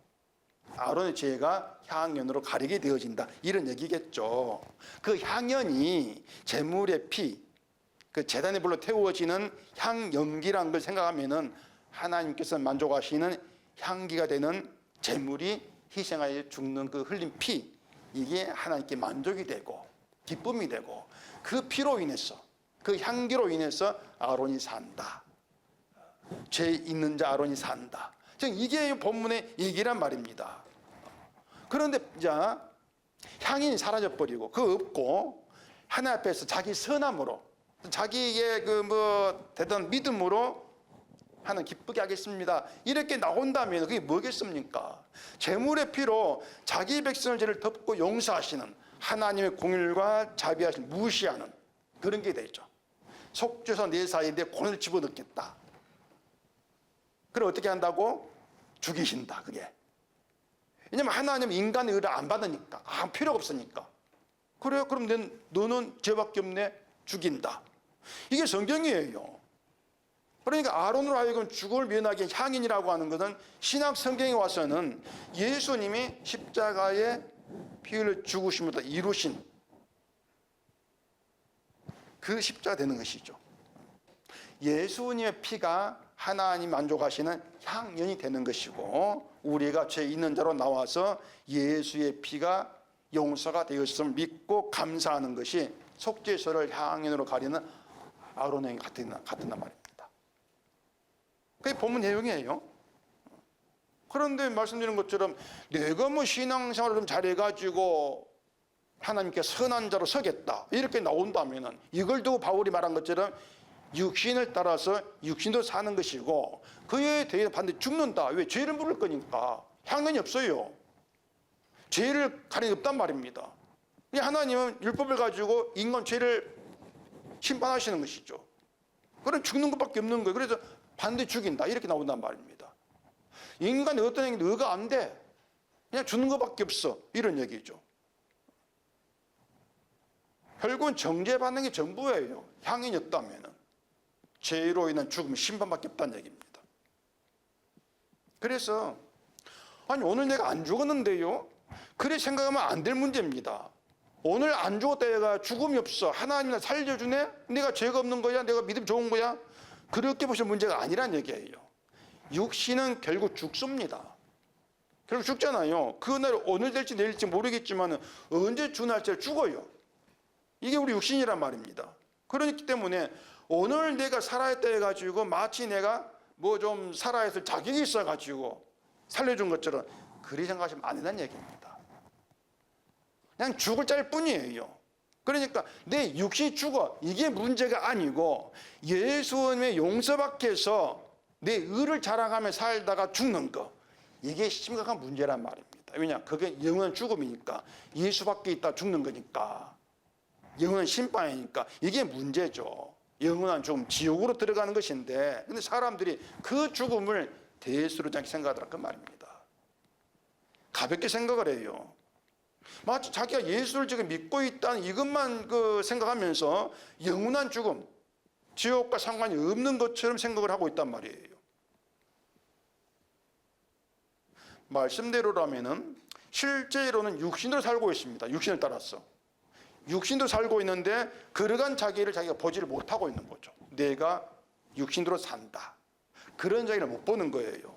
아론의 죄가 향연으로 가리게 되어진다. 이런 얘기겠죠. 그 향연이 제물의 피, 그 제단의 불로 태워지는 향연기란 걸 생각하면은 하나님께서 만족하시는 향기가 되는 제물이 희생하여 죽는 그 흘린 피, 이게 하나님께 만족이 되고 기쁨이 되고 그 피로 인해서, 그 향기로 인해서 아론이 산다. 죄 있는 자 아론이 산다. 즉 이게 본문의 얘기란 말입니다. 그런데 향인이 사라져버리고 그 없고 하나님 앞에서 자기 선함으로, 자기의 대단한 믿음으로 하나님 기쁘게 하겠습니다, 이렇게 나온다면 그게 뭐겠습니까? 제물의 피로 자기 백성의 죄를 덮고 용서하시는 하나님의 공의와 자비하심을 무시하는 그런 게 되죠. 속죄소 내 사이에 내 권을 집어넣겠다. 그럼 어떻게 한다고? 죽이신다. 그게 왜냐면 하나님은 인간의 의를 안 받으니까, 필요가 없으니까. 그래요? 그럼 너는 죄밖에 없네? 죽인다. 이게 성경이에요. 그러니까 아론으로 하여금 죽음을 면하게 향인이라고 하는 것은 신약 성경에 와서는 예수님이 십자가에 피 흘려 죽으심으로 이루신 그 십자가 되는 것이죠. 예수님의 피가 하나님 만족하시는 향연이 되는 것이고, 우리가 죄 있는 자로 나와서 예수의 피가 용서가 되었음을 믿고 감사하는 것이 속죄소를 향연으로 가리는 아론의 같은 말입니다. 그게 본문 내용이에요. 그런데 말씀드린 것처럼 내가 신앙생활을 좀 잘해가지고 하나님께 선한 자로 서겠다, 이렇게 나온다면 이걸 두고 바울이 말한 것처럼 육신을 따라서 육신도 사는 것이고 그에 대해 반드시 죽는다. 왜? 죄를 물을 거니까. 향연이 없어요. 죄를 가리는 없단 말입니다. 하나님은 율법을 가지고 인간 죄를 심판하시는 것이죠. 그럼 죽는 것밖에 없는 거예요. 그래서 반드시 죽인다, 이렇게 나온단 말입니다. 인간의 어떤 행위도 의가 안 돼. 그냥 죽는 것밖에 없어, 이런 얘기죠. 결국은 정죄받는 게 전부예요. 향연이 없다면 죄로 인한 죽음, 심판밖에 없다는 얘기입니다. 그래서 오늘 내가 안 죽었는데요, 그래 생각하면 안 될 문제입니다. 오늘 안 죽었다 얘가 죽음이 없어, 하나님이 나 살려주네, 내가 죄가 없는 거야, 내가 믿음 좋은 거야, 그렇게 보시면 문제가 아니란 얘기예요. 육신은 결국 죽습니다. 결국 죽잖아요. 그날 오늘 될지 내일지 모르겠지만 언제 죽날지 죽어요. 이게 우리 육신이란 말입니다. 그렇기 때문에 오늘 내가 살아있다 해가지고 마치 내가 좀 살아있을 자격이 있어가지고 살려준 것처럼 그리 생각하시면 안 된다는 얘기입니다. 그냥 죽을 자일 뿐이에요. 그러니까 내 육신이 죽어, 이게 문제가 아니고 예수님의 용서받기 위해서 내 의를 자랑하며 살다가 죽는 거, 이게 심각한 문제란 말입니다. 왜냐? 그게 영원한 죽음이니까, 예수밖에 있다 죽는 거니까, 영원한 심판이니까 이게 문제죠. 영원한 죽음, 지옥으로 들어가는 것인데, 근데 사람들이 그 죽음을 대수롭지 않게 생각하더라 그 말입니다. 가볍게 생각을 해요. 마치 자기가 예수를 지금 믿고 있다는 이것만 생각하면서 영원한 죽음, 지옥과 상관이 없는 것처럼 생각을 하고 있단 말이에요. 말씀대로라면은 실제로는 육신으로 살고 있습니다. 육신을 따라서. 육신도 살고 있는데 그러한 자기를 자기가 보지를 못하고 있는 거죠. 내가 육신으로 산다. 그런 자기를 못 보는 거예요.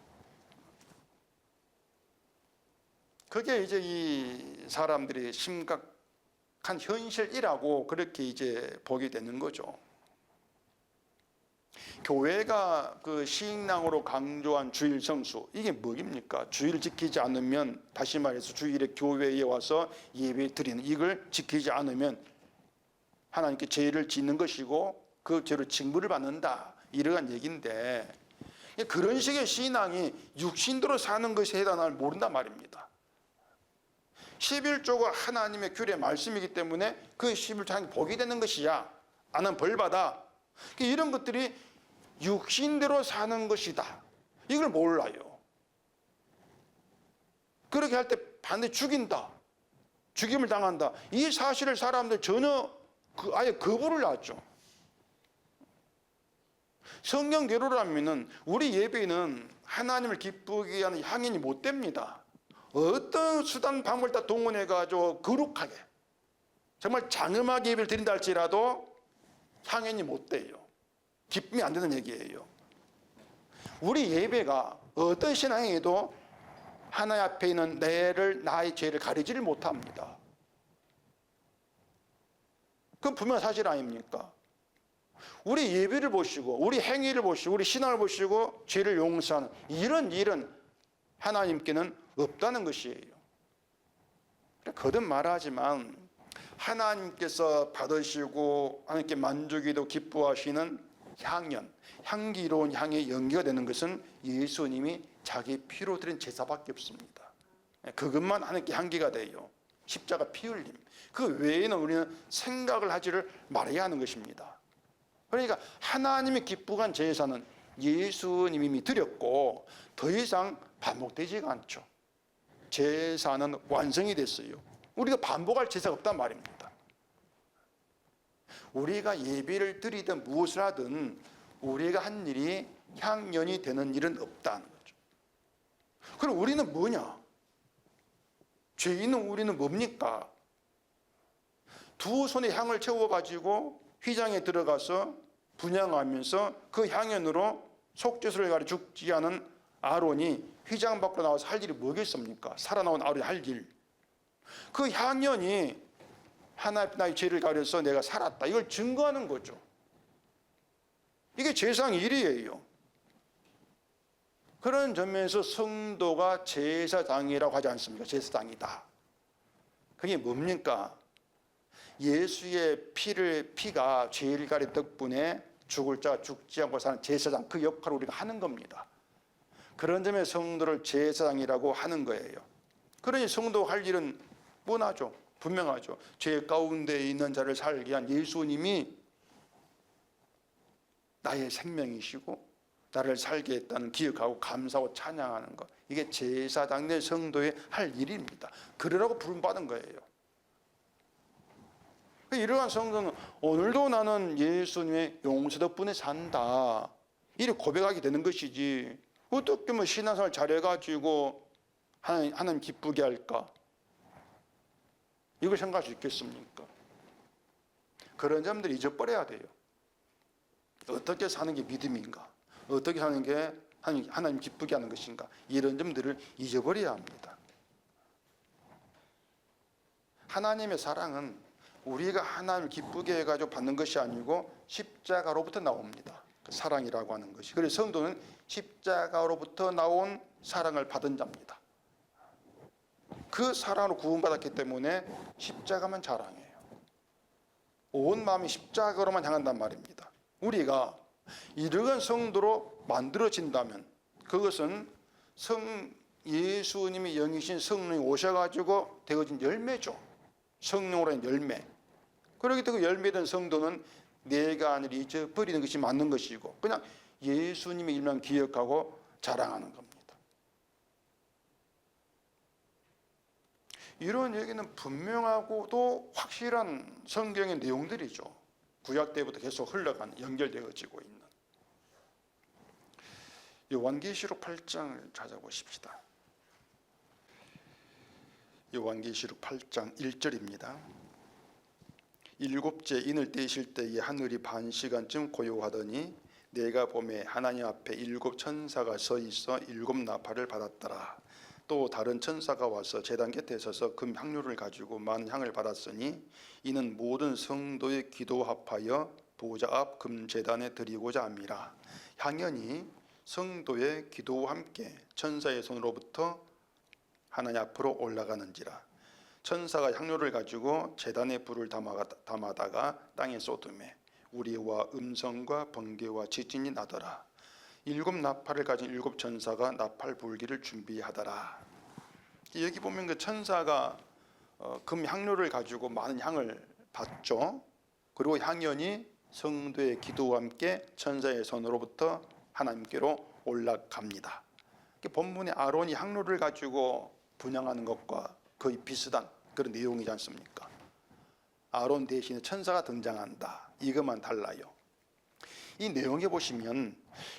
그게 이제 이 사람들이 심각한 현실이라고 그렇게 이제 보게 되는 거죠. 교회가 그 시행령으로 강조한 주일 성수, 이게 뭐입니까? 주일을 지키지 않으면, 다시 말해서 주일에 교회에 와서 예배 드리는 이걸 지키지 않으면 하나님께 죄를 짓는 것이고 그 죄로 징벌을 받는다, 이러한 얘기인데, 그런 식의 신앙이 육신대로 사는 것에 해당할 모른단 말입니다. 11조가 하나님의 규례 말씀이기 때문에 그 11조 하나님 보게 되는 것이야. 안 하면 벌 받아. 이런 것들이 육신대로 사는 것이다, 이걸 몰라요. 그렇게 할 때 반드시 죽인다, 죽임을 당한다, 이 사실을 사람들 전혀 아예 거부를 하죠. 성경대로라면 우리 예배는 하나님을 기쁘게 하는 향연이 못 됩니다. 어떤 수단 방법을 다 동원해가지고 거룩하게 정말 장엄하게 예배를 드린다 할지라도 향연이 못 돼요. 기쁨이 안 되는 얘기예요. 우리 예배가 어떤 신앙에도 하나님 앞에 있는 나의 죄를 가리지를 못합니다. 그건 분명한 사실 아닙니까? 우리 예배를 보시고 우리 행위를 보시고 우리 신앙을 보시고 죄를 용서하는 이런 일은 하나님께는 없다는 것이에요. 거듭 말하지만 하나님께서 받으시고 하나님께 만족이도 기뻐하시는 향연, 향기로운 향에 연기가 되는 것은 예수님이 자기 피로 드린 제사밖에 없습니다. 그것만 하나님께 향기가 돼요. 십자가 피 흘림. 그 외에는 우리는 생각을 하지를 말아야 하는 것입니다. 그러니까 하나님이 기쁘한 제사는 예수님이 이미 드렸고 더 이상 반복되지가 않죠. 제사는 완성이 됐어요. 우리가 반복할 제사가 없단 말입니다. 우리가 예배를 드리든 무엇을 하든 우리가 한 일이 향연이 되는 일은 없다는 거죠. 그럼 우리는 뭐냐? 죄인은 우리는 뭡니까? 두 손에 향을 채워가지고 휘장에 들어가서 분향하면서 그 향연으로 속죄소를 가려 죽지 않은 아론이 휘장 밖으로 나와서 할 일이 뭐겠습니까? 살아나온 아론이 할 일. 그 향연이 하나님 나의 죄를 가려서 내가 살았다, 이걸 증거하는 거죠. 이게 제사장 일이에요. 그런 점에서 성도가 제사장이라고 하지 않습니까? 제사장이다. 그게 뭡니까? 예수의 피가 죄를 가린 덕분에 죽을 자가 죽지 않고 사는 제사장, 그 역할을 우리가 하는 겁니다. 그런 점에 성도를 제사장이라고 하는 거예요. 그러니 성도가 할 일은 뻔하죠. 분명하죠. 죄 가운데 있는 자를 살게 위한 예수님이 나의 생명이시고 나를 살게 했다는 기억하고 감사하고 찬양하는 것, 이게 제사장 내 성도의 할 일입니다. 그러라고 부름받은 거예요. 이러한 성도는 오늘도 나는 예수님의 용서 덕분에 산다, 이렇게 고백하게 되는 것이지, 어떻게 신앙생활 잘해가지고 하나님 기쁘게 할까, 이걸 생각할 수 있겠습니까? 그런 점들 잊어버려야 돼요. 어떻게 사는 게 믿음인가, 어떻게 사는 게 하나님 기쁘게 하는 것인가, 이런 점들을 잊어버려야 합니다. 하나님의 사랑은 우리가 하나님을 기쁘게 해가지고 받는 것이 아니고 십자가로부터 나옵니다. 그 사랑이라고 하는 것이. 그래서 성도는 십자가로부터 나온 사랑을 받은 자입니다. 그 사랑으로 구원받았기 때문에 십자가만 자랑해요. 온 마음이 십자가로만 향한단 말입니다. 우리가 이러한 성도로 만들어진다면 그것은 예수님이 영이신 성령이 오셔가지고 되어진 열매죠. 성령으로 한 열매. 그렇기 때문에 열매된 성도는 내가 아니라 잊어버리는 것이 맞는 것이고 그냥 예수님의 일만 기억하고 자랑하는 겁니다. 이런 얘기는 분명하고도 확실한 성경의 내용들이죠. 구약 때부터 계속 흘러가는, 연결되어지고 있는. 요한계시록 8장을 찾아보십시다. 요한계시록 8장 1절입니다. 일곱째 인을 떼실 때에 하늘이 반 시간쯤 고요하더니 내가 보매 하나님 앞에 일곱 천사가 서 있어 일곱 나팔을 받았더라. 또 다른 천사가 와서 제단 곁에 서서 금 향료를 가지고 많은 향을 받았으니 이는 모든 성도의 기도 합하여 보좌 앞 금 제단에 드리고자 함이라. 향연이 성도의 기도와 함께 천사의 손으로부터 하나님 앞으로 올라가는지라. 천사가 향료를 가지고 제단에 불을 담아다가 땅에 쏟음에 우리와 음성과 번개와 지진이 나더라. 일곱 나팔을 가진 일곱 천사가 나팔 불기를 준비하더라. 여기 보면 그 천사가 금 향료를 가지고 많은 향을 받죠. 그리고 향연이 성도의 기도와 함께 천사의 손으로부터 하나님께로 올라갑니다. 본문에 아론이 향료를 가지고 분향하는 것과 거의 비슷한 그런 내용이지 않습니까? 아론 대신에 천사가 등장한다. 이것만 달라요. 이 내용에 보시면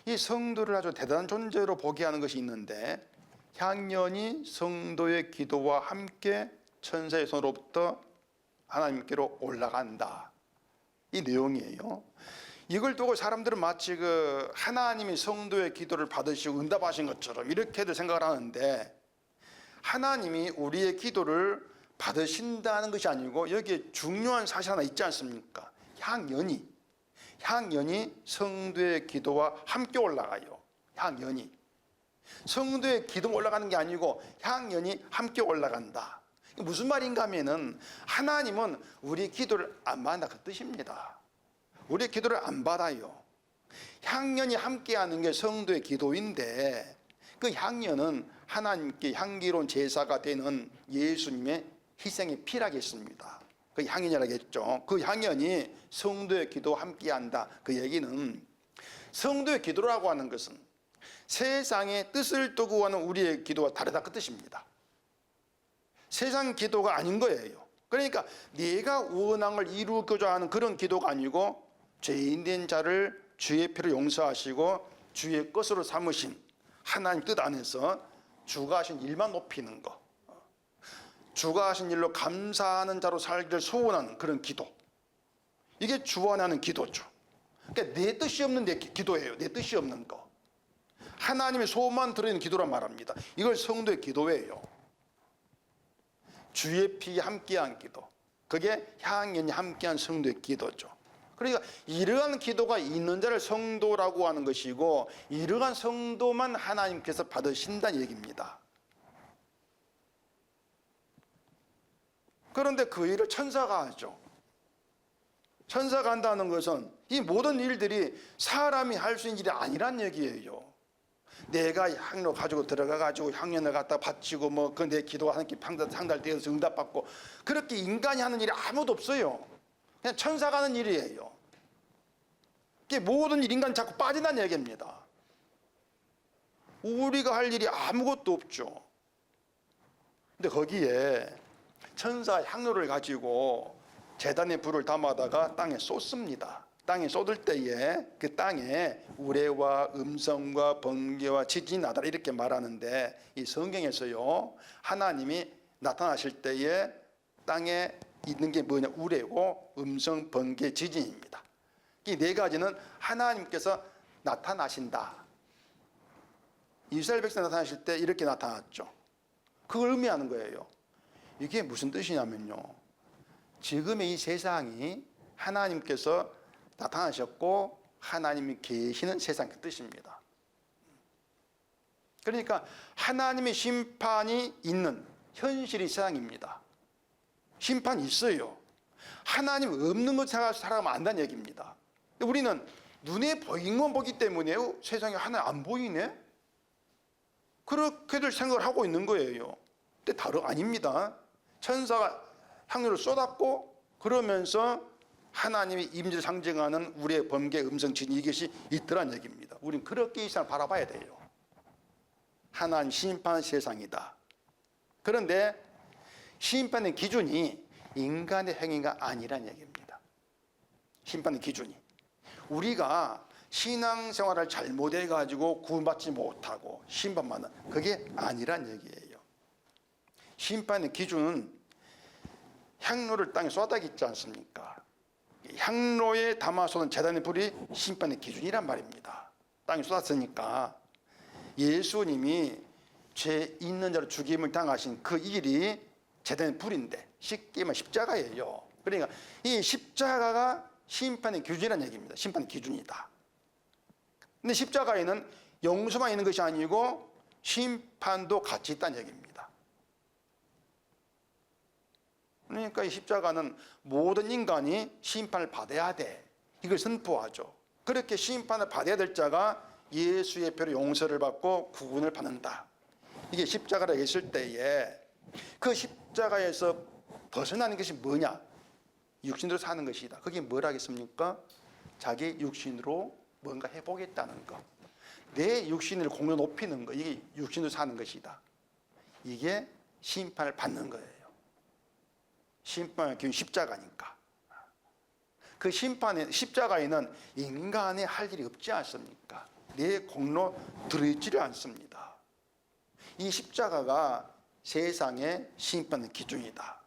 이 성도를 아주 대단한 존재로 보게 하는 것이 있는데, 향연이 성도의 기도와 함께 천사의 손으로부터 하나님께로 올라간다. 이 내용이에요. 이걸 두고 사람들은 마치 그 하나님이 성도의 기도를 받으시고 응답하신 것처럼 이렇게들 생각을 하는데, 하나님이 우리의 기도를 받으신다는 것이 아니고 여기에 중요한 사실 하나 있지 않습니까? 향연이 성도의 기도와 함께 올라가요. 향연이 성도의 기도가 올라가는 게 아니고 향연이 함께 올라간다. 무슨 말인가 하면은 하나님은 우리 기도를 안 받는다 그 뜻입니다. 우리의 기도를 안 받아요. 향연이 함께하는 게 성도의 기도인데, 그 향연은 하나님께 향기로운 제사가 되는 예수님의 희생의 피라겠습니다. 그 향연이라고 했죠. 그 향연이 성도의 기도와 함께한다. 그 얘기는 성도의 기도라고 하는 것은 세상의 뜻을 두고 하는 우리의 기도와 다르다 그 뜻입니다. 세상 기도가 아닌 거예요. 그러니까 내가 원한 걸 이루고자 하는 그런 기도가 아니고 죄인된 자를 주의 피로 용서하시고 주의 것으로 삼으신 하나님 뜻 안에서 주가 하신 일만 높이는 것, 주가 하신 일로 감사하는 자로 살기를 소원하는 그런 기도, 이게 주원하는 기도죠. 그러니까 내 뜻이 없는 내 기도예요. 내 뜻이 없는 거, 하나님의 소원만 들어있는 기도란 말합니다. 이걸 성도의 기도예요. 주의 피 함께한 기도, 그게 향연이 함께한 성도의 기도죠. 그러니까 이러한 기도가 있는 자를 성도라고 하는 것이고, 이러한 성도만 하나님께서 받으신다는 얘기입니다. 그런데 그 일을 천사가 하죠. 천사가 한다는 것은 이 모든 일들이 사람이 할 수 있는 일이 아니란 얘기예요. 내가 향로 가지고 들어가가지고 향연을 갖다 바치고 그 내 기도가 하나님께 상달되어서 응답받고, 그렇게 인간이 하는 일이 아무도 없어요. 그냥 천사가 하는 일이에요. 이게 모든 일 인간이 자꾸 빠진다는 얘기입니다. 우리가 할 일이 아무것도 없죠. 근데 거기에 천사 향로를 가지고 제단에 불을 담아다가 땅에 쏟습니다. 땅에 쏟을 때에 그 땅에 우레와 음성과 번개와 지진이 나더라 이렇게 말하는데, 이 성경에서요 하나님이 나타나실 때에 땅에 있는 게 뭐냐, 우레고 음성, 번개, 지진입니다. 이 네 가지는 하나님께서 나타나신다. 이스라엘 백성 나타나실 때 이렇게 나타났죠. 그걸 의미하는 거예요. 이게 무슨 뜻이냐면요, 지금의 이 세상이 하나님께서 나타나셨고 하나님이 계시는 세상 그 뜻입니다. 그러니까 하나님의 심판이 있는 현실이 세상입니다. 심판이 있어요. 하나님 없는 것 살아가면 안 된다는 얘기입니다. 우리는 눈에 보이는 건 보기 때문에 세상에 하나님 안 보이네? 그렇게들 생각을 하고 있는 거예요. 근데 다름 아닙니다. 천사가 향료를 쏟았고, 그러면서 하나님의 임재를 상징하는 우리의 번개, 음성, 지진, 이것이 있더란 얘기입니다. 우리는 그렇게 이 세상을 바라봐야 돼요. 하나님 심판 세상이다. 그런데 심판의 기준이 인간의 행위가 아니란 얘기입니다. 심판의 기준이 우리가 신앙생활을 잘못해가지고 구원받지 못하고 심판받는 그게 아니란 얘기예요. 심판의 기준은 향로를 땅에 쏟아붓지 않습니까? 향로에 담아 쏟은 제단의 불이 심판의 기준이란 말입니다. 땅에 쏟았으니까 예수님이 죄 있는 자로 죽임을 당하신 그 일이 제단의 불인데 쉽게 말하면 십자가예요. 그러니까 이 십자가가 심판의 기준이라는 얘기입니다. 심판의 기준이다. 근데 십자가에는 용서만 있는 것이 아니고 심판도 같이 있다는 얘기입니다. 그러니까 이 십자가는 모든 인간이 심판을 받아야 돼. 이걸 선포하죠. 그렇게 심판을 받아야 될 자가 예수의 표로 용서를 받고 구원을 받는다. 이게 십자가라고 했을 때에 그 십자가에서 벗어나는 것이 뭐냐? 육신으로 사는 것이다. 그게 뭐라겠습니까? 자기 육신으로 뭔가 해보겠다는 것. 내 육신을 공로 높이는 것. 이게 육신으로 사는 것이다. 이게 심판을 받는 거예요. 심판의 기준 십자가니까. 그 심판의 십자가에는 인간의 할 일이 없지 않습니까? 내 공로 들어있지를 않습니다. 이 십자가가 세상의 심판의 기준이다.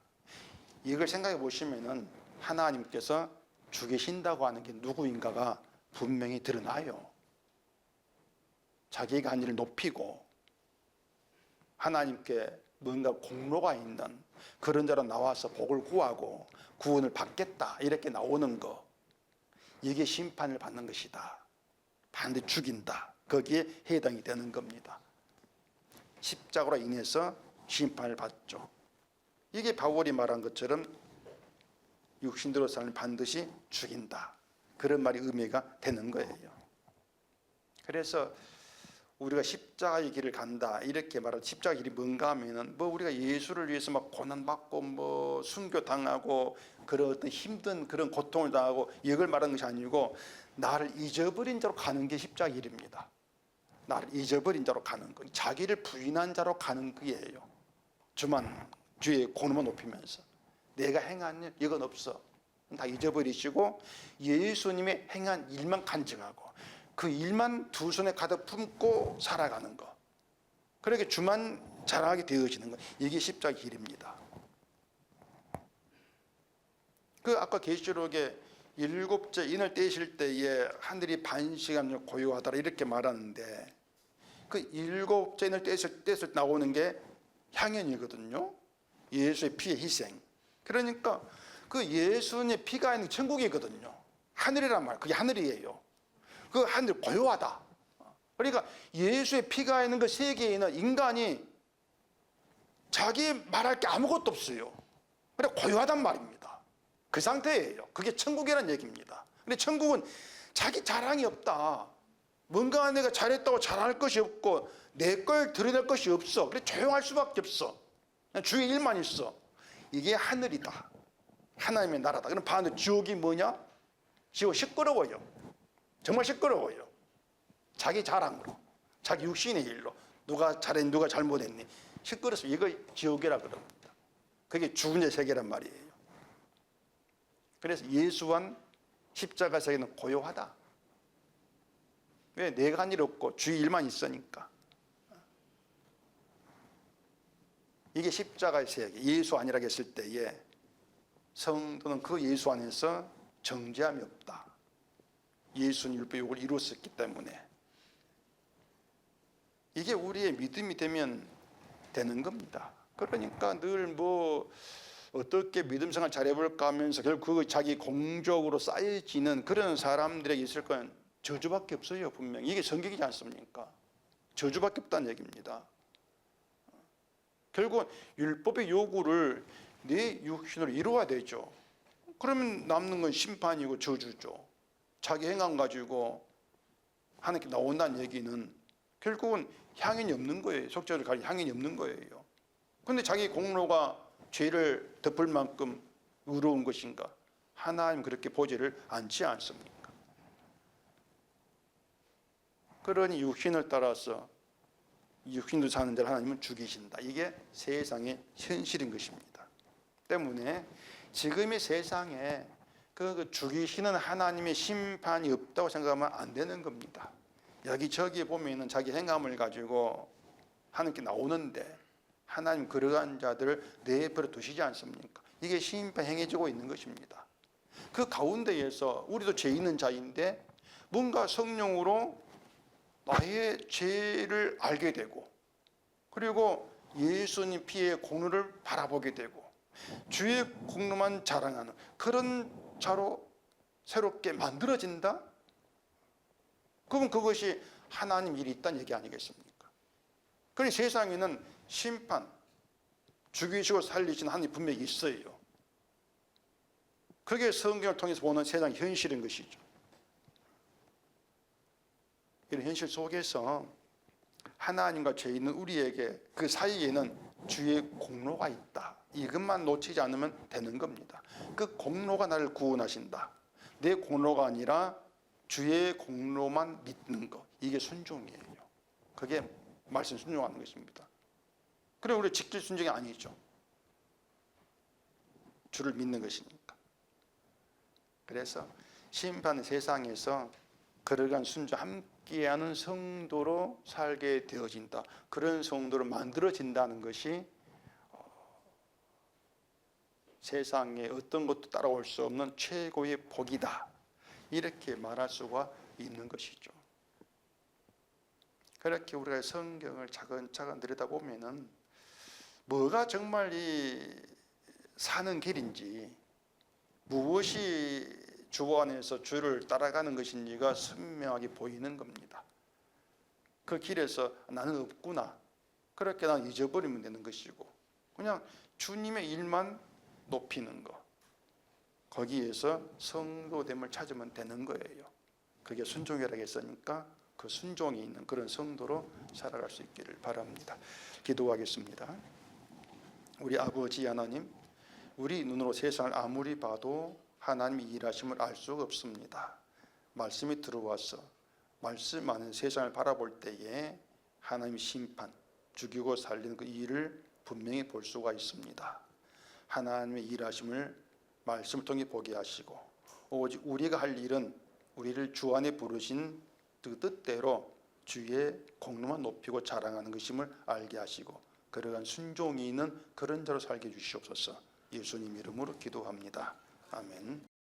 이걸 생각해 보시면은 하나님께서 죽이신다고 하는 게 누구인가가 분명히 드러나요. 자기가 한 일을 높이고 하나님께 뭔가 공로가 있는 그런 자로 나와서 복을 구하고 구원을 받겠다 이렇게 나오는 거, 이게 심판을 받는 것이다. 반드시 죽인다. 거기에 해당이 되는 겁니다. 십자가로 인해서 심판을 받죠. 이게 바울이 말한 것처럼 육신대로 사는 반드시 죽인다. 그런 말이 의미가 되는 거예요. 그래서 우리가 십자가의 길을 간다 이렇게 말하는 십자가의 길이 뭔가 하면은 뭐 우리가 예수를 위해서 막 고난받고 뭐 순교당하고 그런 어떤 힘든 그런 고통을 당하고 이걸 말하는 것이 아니고 나를 잊어버린 자로 가는 게 십자가의 길입니다. 나를 잊어버린 자로 가는 것, 자기를 부인한 자로 가는 거예요. 주만 주의 공로만 높이면서 내가 행한 일 이건 없어. 다 잊어버리시고 예수님의 행한 일만 간증하고 그 일만 두 손에 가득 품고 살아가는 것. 그렇게 주만 자랑하게 되어지는 것. 이게 십자가의 길입니다. 그 아까 계시록에 일곱째 인을 떼실 때에 하늘이 반시간 고요하더라 이렇게 말하는데 그 일곱째 인을 떼실 때 나오는 게 향연이거든요. 예수의 피의 희생. 그러니까 그 예수님의 피가 있는 천국이거든요. 하늘이란 말, 그게 하늘이에요. 그 하늘 고요하다. 그러니까 예수의 피가 있는 그 세계에는 인간이 자기 말할 게 아무것도 없어요. 그래 고요하단 말입니다. 그 상태예요. 그게 천국이라는 얘기입니다. 근데 천국은 자기 자랑이 없다. 뭔가 내가 잘했다고 자랑할 것이 없고 내 걸 드러낼 것이 없어. 그래 조용할 수밖에 없어. 그냥 주의 일만 있어. 이게 하늘이다. 하나님의 나라다. 그럼 반대로 지옥이 뭐냐? 지옥 시끄러워요. 정말 시끄러워요. 자기 자랑으로, 자기 육신의 일로 누가 잘했니, 누가 잘못했니 시끄러워서 이걸 지옥이라 그럽니다. 그게 죽은 자의 세계란 말이에요. 그래서 예수한 십자가 세계는 고요하다. 왜? 내가 한 일 없고 주의 일만 있으니까. 이게 십자가의 세계, 예수 아니라고 했을 때에 성도는 그 예수 안에서 정죄함이 없다. 예수는 율법의 요구를 이루었기 때문에. 이게 우리의 믿음이 되면 되는 겁니다. 그러니까 늘 뭐 어떻게 믿음 생활 잘해볼까 하면서 결국 그 자기 공적으로 쌓여지는 그런 사람들에게 있을 건 저주밖에 없어요. 분명히 이게 성경이지 않습니까? 저주밖에 없다는 얘기입니다. 결국 율법의 요구를 내 육신으로 이루어야 되죠. 그러면 남는 건 심판이고 저주죠. 자기 행함 가지고 하나님께 나온다는 얘기는 결국은 향연이 없는 거예요. 속죄를 가진 향연이 없는 거예요. 그런데 자기 공로가 죄를 덮을 만큼 의로운 것인가? 하나님 그렇게 보지를 않지 않습니까? 그러니 육신을 따라서 육신도 사는 자를 하나님은 죽이신다. 이게 세상의 현실인 것입니다. 때문에 지금의 세상에 그 죽이시는 하나님의 심판이 없다고 생각하면 안 되는 겁니다. 여기저기 보면은 자기 행함을 가지고 하나님께 나오는데 하나님 그러한 자들을 내버려 두시지 않습니까? 이게 심판 행해지고 있는 것입니다. 그 가운데에서 우리도 죄 있는 자인데 뭔가 성령으로 나의 죄를 알게 되고 그리고 예수님 피의 공로를 바라보게 되고 주의 공로만 자랑하는 그런 자로 새롭게 만들어진다? 그럼 그것이 하나님 일이 있다는 얘기 아니겠습니까? 그러니 세상에는 심판, 죽이시고 살리신 하나님이 분명히 있어요. 그게 성경을 통해서 보는 세상 현실인 것이죠. 이런 현실 속에서 하나님과 죄 있는 우리에게 그 사이에는 주의 공로가 있다. 이것만 놓치지 않으면 되는 겁니다. 그 공로가 나를 구원하신다. 내 공로가 아니라 주의 공로만 믿는 것. 이게 순종이에요. 그게 말씀 순종하는 것입니다. 그래 우리 직질 순종이 아니죠. 주를 믿는 것이니까. 그래서 심판 세상에서 그러한 순종 함께하는 성도로 살게 되어진다. 그런 성도로 만들어진다는 것이 세상에 어떤 것도 따라올 수 없는 최고의 복이다. 이렇게 말할 수가 있는 것이죠. 그렇게 우리가 성경을 차근차근 들여다보면은 뭐가 정말 이 사는 길인지 무엇이 주 안에서 주를 따라가는 것인지가 선명하게 보이는 겁니다. 그 길에서 나는 없구나. 그렇게 난 잊어버리면 되는 것이고 그냥 주님의 일만 높이는 것. 거기에서 성도됨을 찾으면 되는 거예요. 그게 순종이라고 했으니까 그 순종이 있는 그런 성도로 살아갈 수 있기를 바랍니다. 기도하겠습니다. 우리 아버지 하나님, 우리 눈으로 세상을 아무리 봐도 하나님의 일하심을 알 수가 없습니다. 말씀이 들어와서 말씀 안에 세상을 바라볼 때에 하나님의 심판, 죽이고 살리는 그 일을 분명히 볼 수가 있습니다. 하나님의 일하심을 말씀을 통해 보게 하시고 오직 우리가 할 일은 우리를 주 안에 부르신 그 뜻대로 주의 공로만 높이고 자랑하는 것임을 알게 하시고 그러한 순종이 있는 그런 자로 살게 해주시옵소서. 예수님 이름으로 기도합니다. 아멘.